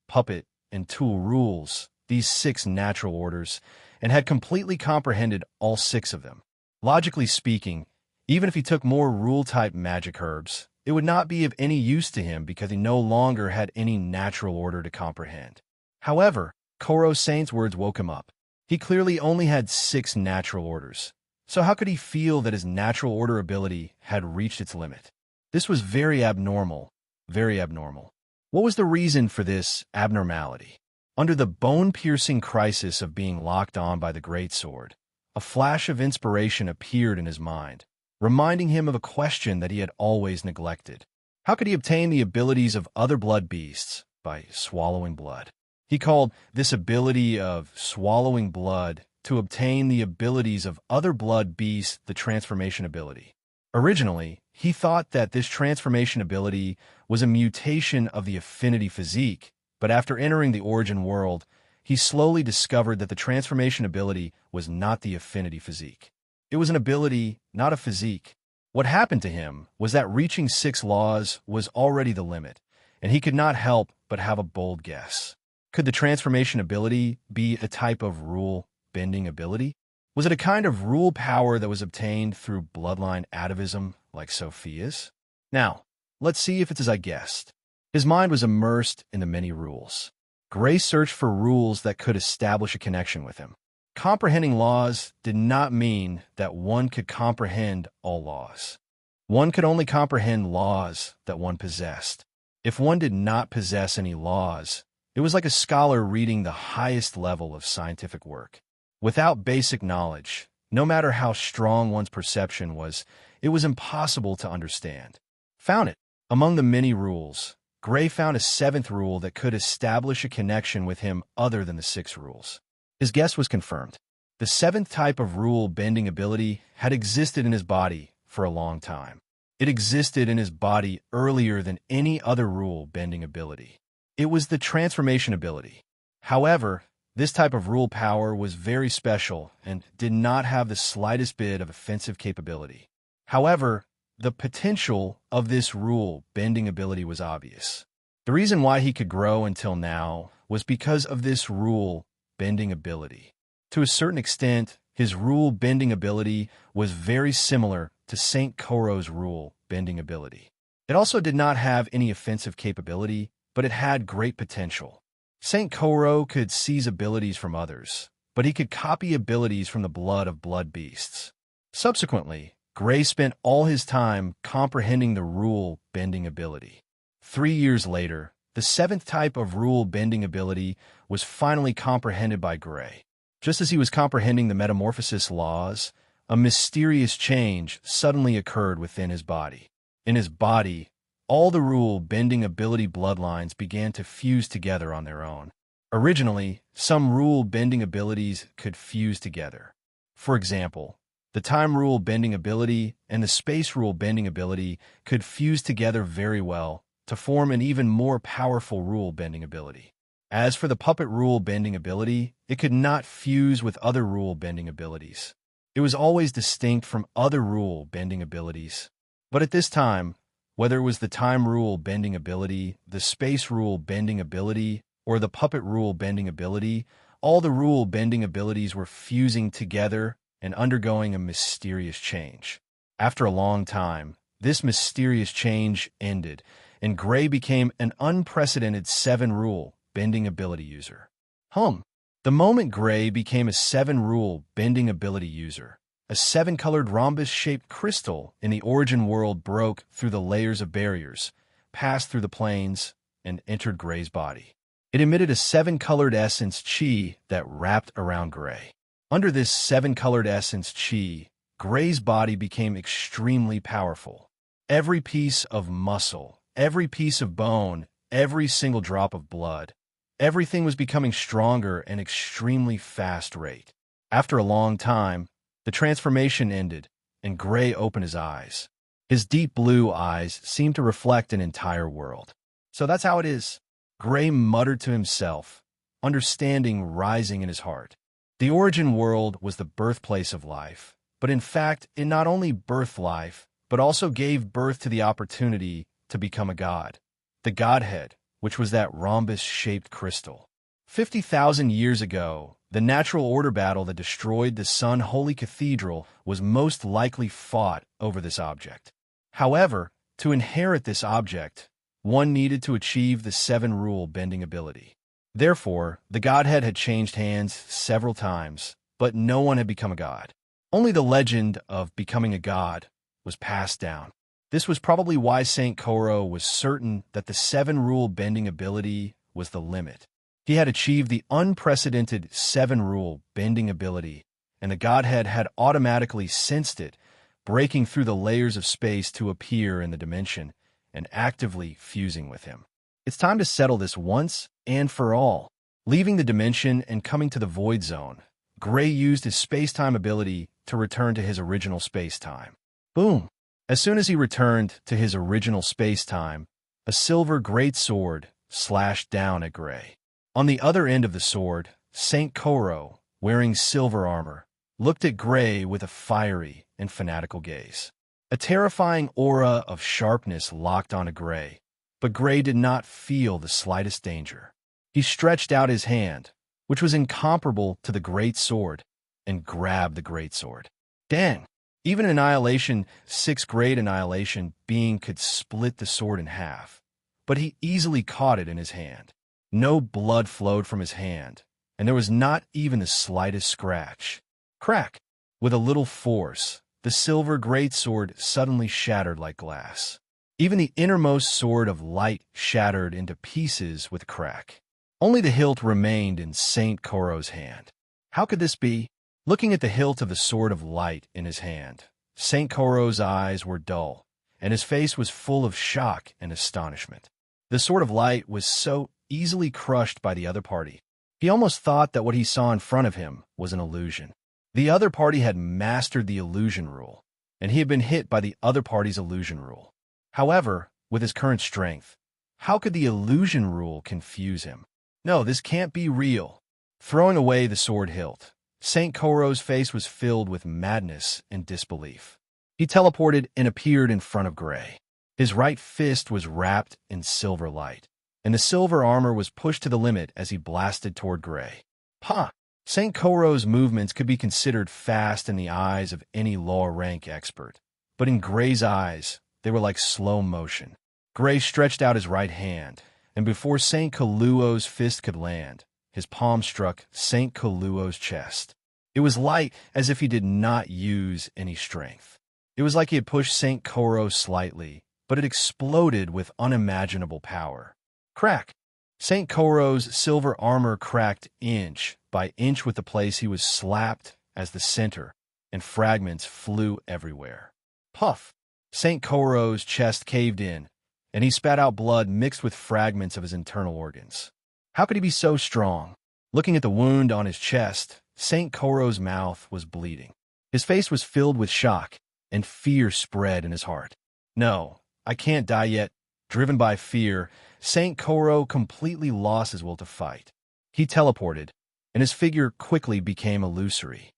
puppet, and tool rules, these 6 natural orders, and had completely comprehended all 6 of them. Logically speaking, even if he took more rule-type magic herbs, it would not be of any use to him because he no longer had any natural order to comprehend. However, Koro Saint's words woke him up. He clearly only had 6 natural orders, so how could he feel that his natural order ability had reached its limit? This was very abnormal, very abnormal. What was the reason for this abnormality? Under the bone-piercing crisis of being locked on by the greatsword, a flash of inspiration appeared in his mind, reminding him of a question that he had always neglected. How could he obtain the abilities of other blood beasts? By swallowing blood. He called this ability of swallowing blood to obtain the abilities of other blood beasts the transformation ability. Originally, he thought that this transformation ability was a mutation of the affinity physique, but after entering the Origin World, he slowly discovered that the transformation ability was not the affinity physique. It was an ability, not a physique. What happened to him was that reaching 6 laws was already the limit, and he could not help but have a bold guess. Could the transformation ability be a type of rule-bending ability? Was it a kind of rule power that was obtained through bloodline atavism like Sophia's? Now, let's see if it's as I guessed. His mind was immersed in the many rules. Gray searched for rules that could establish a connection with him. Comprehending laws did not mean that one could comprehend all laws. One could only comprehend laws that one possessed. If one did not possess any laws, it was like a scholar reading the highest level of scientific work. Without basic knowledge, no matter how strong one's perception was, it was impossible to understand. Found it. Among the many rules, Gray found a 7th rule that could establish a connection with him other than the 6 rules. His guess was confirmed. The 7th type of rule-bending ability had existed in his body for a long time. It existed in his body earlier than any other rule-bending ability. It was the transformation ability. However, this type of rule power was very special and did not have the slightest bit of offensive capability. However, the potential of this rule-bending ability was obvious. The reason why he could grow until now was because of this rule-bending ability. To a certain extent, his rule-bending ability was very similar to Saint Koro's rule-bending ability. It also did not have any offensive capability, but it had great potential. Saint Koro could seize abilities from others, but he could copy abilities from the blood of blood beasts. Subsequently, Gray spent all his time comprehending the rule-bending ability. 3 years later, the 7th type of rule-bending ability was finally comprehended by Gray. Just as he was comprehending the metamorphosis laws, a mysterious change suddenly occurred within his body. In his body, all the rule-bending ability bloodlines began to fuse together on their own. Originally, some rule-bending abilities could fuse together. For example, the time rule-bending ability and the space rule-bending ability could fuse together very well to form an even more powerful rule-bending ability. As for the puppet rule bending ability, it could not fuse with other rule bending abilities. It was always distinct from other rule bending abilities. But at this time, whether it was the time rule bending ability, the space rule bending ability, or the puppet rule bending ability, all the rule bending abilities were fusing together and undergoing a mysterious change. After a long time, this mysterious change ended, and Gray became an unprecedented 7-rule bending ability user. The moment Gray became a 7-rule bending ability user, a 7-colored rhombus-shaped crystal in the origin world broke through the layers of barriers, passed through the planes, and entered Gray's body. It emitted a 7-colored essence chi that wrapped around Gray. Under this 7-colored essence chi, Gray's body became extremely powerful. Every piece of muscle, every piece of bone, every single drop of blood, everything was becoming stronger at an extremely fast rate. After a long time, the transformation ended, and Gray opened his eyes. His deep blue eyes seemed to reflect an entire world. So that's how it is, Gray muttered to himself, understanding rising in his heart. The origin world was the birthplace of life, but in fact, it not only birthed life, but also gave birth to the opportunity to become a god. The Godhead, which was that rhombus-shaped crystal. 50,000 years ago, the natural order battle that destroyed the Sun Holy Cathedral was most likely fought over this object. However, to inherit this object, one needed to achieve the 7-rule bending ability. Therefore, the Godhead had changed hands several times, but no one had become a god. Only the legend of becoming a god was passed down. This was probably why Saint Koro was certain that the 7-rule bending ability was the limit. He had achieved the unprecedented 7-rule bending ability, and the Godhead had automatically sensed it, breaking through the layers of space to appear in the dimension and actively fusing with him. It's time to settle this once and for all. Leaving the dimension and coming to the void zone, Gray used his space-time ability to return to his original space-time. Boom! As soon as he returned to his original space-time, a silver greatsword slashed down at Gray. On the other end of the sword, Saint Koro, wearing silver armor, looked at Gray with a fiery and fanatical gaze. A terrifying aura of sharpness locked onto Gray, but Gray did not feel the slightest danger. He stretched out his hand, which was incomparable to the great sword, and grabbed the great sword. Dang! Even Annihilation, 6th grade Annihilation being could split the sword in half, but he easily caught it in his hand. No blood flowed from his hand, and there was not even the slightest scratch. Crack! With a little force, the silver greatsword suddenly shattered like glass. Even the innermost sword of light shattered into pieces with a crack. Only the hilt remained in Saint Koro's hand. How could this be? Looking at the hilt of the sword of light in his hand, Saint Koro's eyes were dull, and his face was full of shock and astonishment. The sword of light was so easily crushed by the other party. He almost thought that what he saw in front of him was an illusion. The other party had mastered the illusion rule, and he had been hit by the other party's illusion rule. However, with his current strength, how could the illusion rule confuse him? No, this can't be real. Throwing away the sword hilt, Saint Koro's face was filled with madness and disbelief. He teleported and appeared in front of Gray. His right fist was wrapped in silver light, and the silver armor was pushed to the limit as he blasted toward Gray. Ha! Saint Koro's movements could be considered fast in the eyes of any lower-rank expert, but in Gray's eyes, they were like slow motion. Gray stretched out his right hand, and before Saint Koluo's fist could land, his palm struck Saint Koluo's chest. It was light as if he did not use any strength. It was like he had pushed Saint Koro slightly, but it exploded with unimaginable power. Crack! Saint Koro's silver armor cracked inch by inch with the place he was slapped as the center, and fragments flew everywhere. Puff! Saint Koro's chest caved in, and he spat out blood mixed with fragments of his internal organs. How could he be so strong? Looking at the wound on his chest, Saint Koro's mouth was bleeding. His face was filled with shock, and fear spread in his heart. No, I can't die yet. Driven by fear, Saint Koro completely lost his will to fight. He teleported, and his figure quickly became illusory.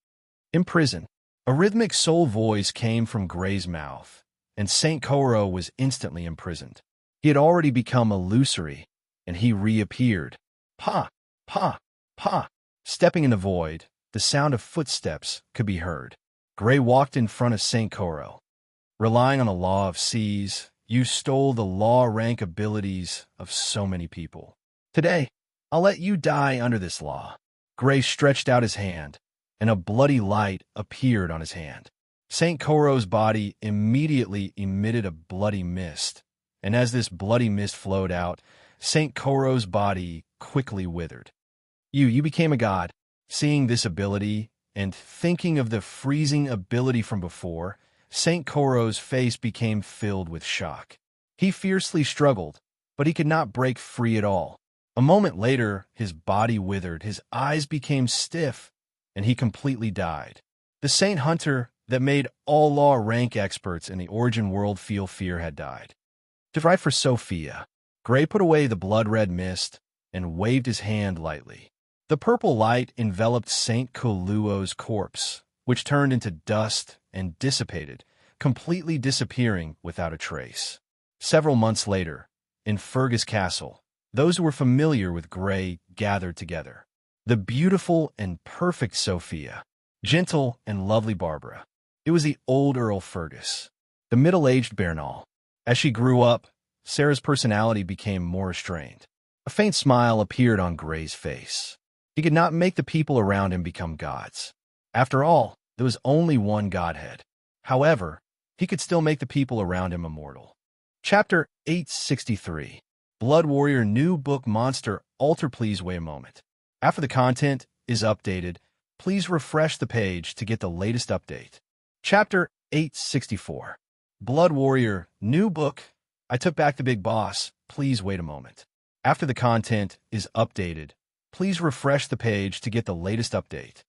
Imprisoned. A rhythmic soul voice came from Gray's mouth, and Saint Koro was instantly imprisoned. He had already become illusory, and he reappeared. Pa! Pa! Pa! Stepping in the void, the sound of footsteps could be heard. Gray walked in front of Saint Koro. Relying on the law of seas, you stole the law rank abilities of so many people. Today, I'll let you die under this law. Gray stretched out his hand, and a bloody light appeared on his hand. Saint Koro's body immediately emitted a bloody mist, and as this bloody mist flowed out, Saint Koro's body quickly withered. You became a god. Seeing this ability and thinking of the freezing ability from before, Saint Koro's face became filled with shock. He fiercely struggled, but he could not break free at all. A moment later, his body withered, his eyes became stiff, and he completely died. The Saint Hunter that made all law rank experts in the Origin world feel fear had died. To fight for Sophia, Gray put away the blood-red mist and waved his hand lightly. The purple light enveloped Saint Kuluo's corpse, which turned into dust and dissipated, completely disappearing without a trace. Several months later, in Fergus Castle, those who were familiar with Gray gathered together. The beautiful and perfect Sophia, gentle and lovely Barbara. It was the old Earl Fergus, the middle-aged Bernal. As she grew up, Sarah's personality became more restrained. A faint smile appeared on Gray's face. He could not make the people around him become gods. After all, there was only one Godhead. However, he could still make the people around him immortal. Chapter 863. Blood Warrior New Book Monster Altar. Please wait a moment. After the content is updated, please refresh the page to get the latest update. Chapter 864. Blood Warrior New Book. I took back the big boss. Please wait a moment. After the content is updated, please refresh the page to get the latest update.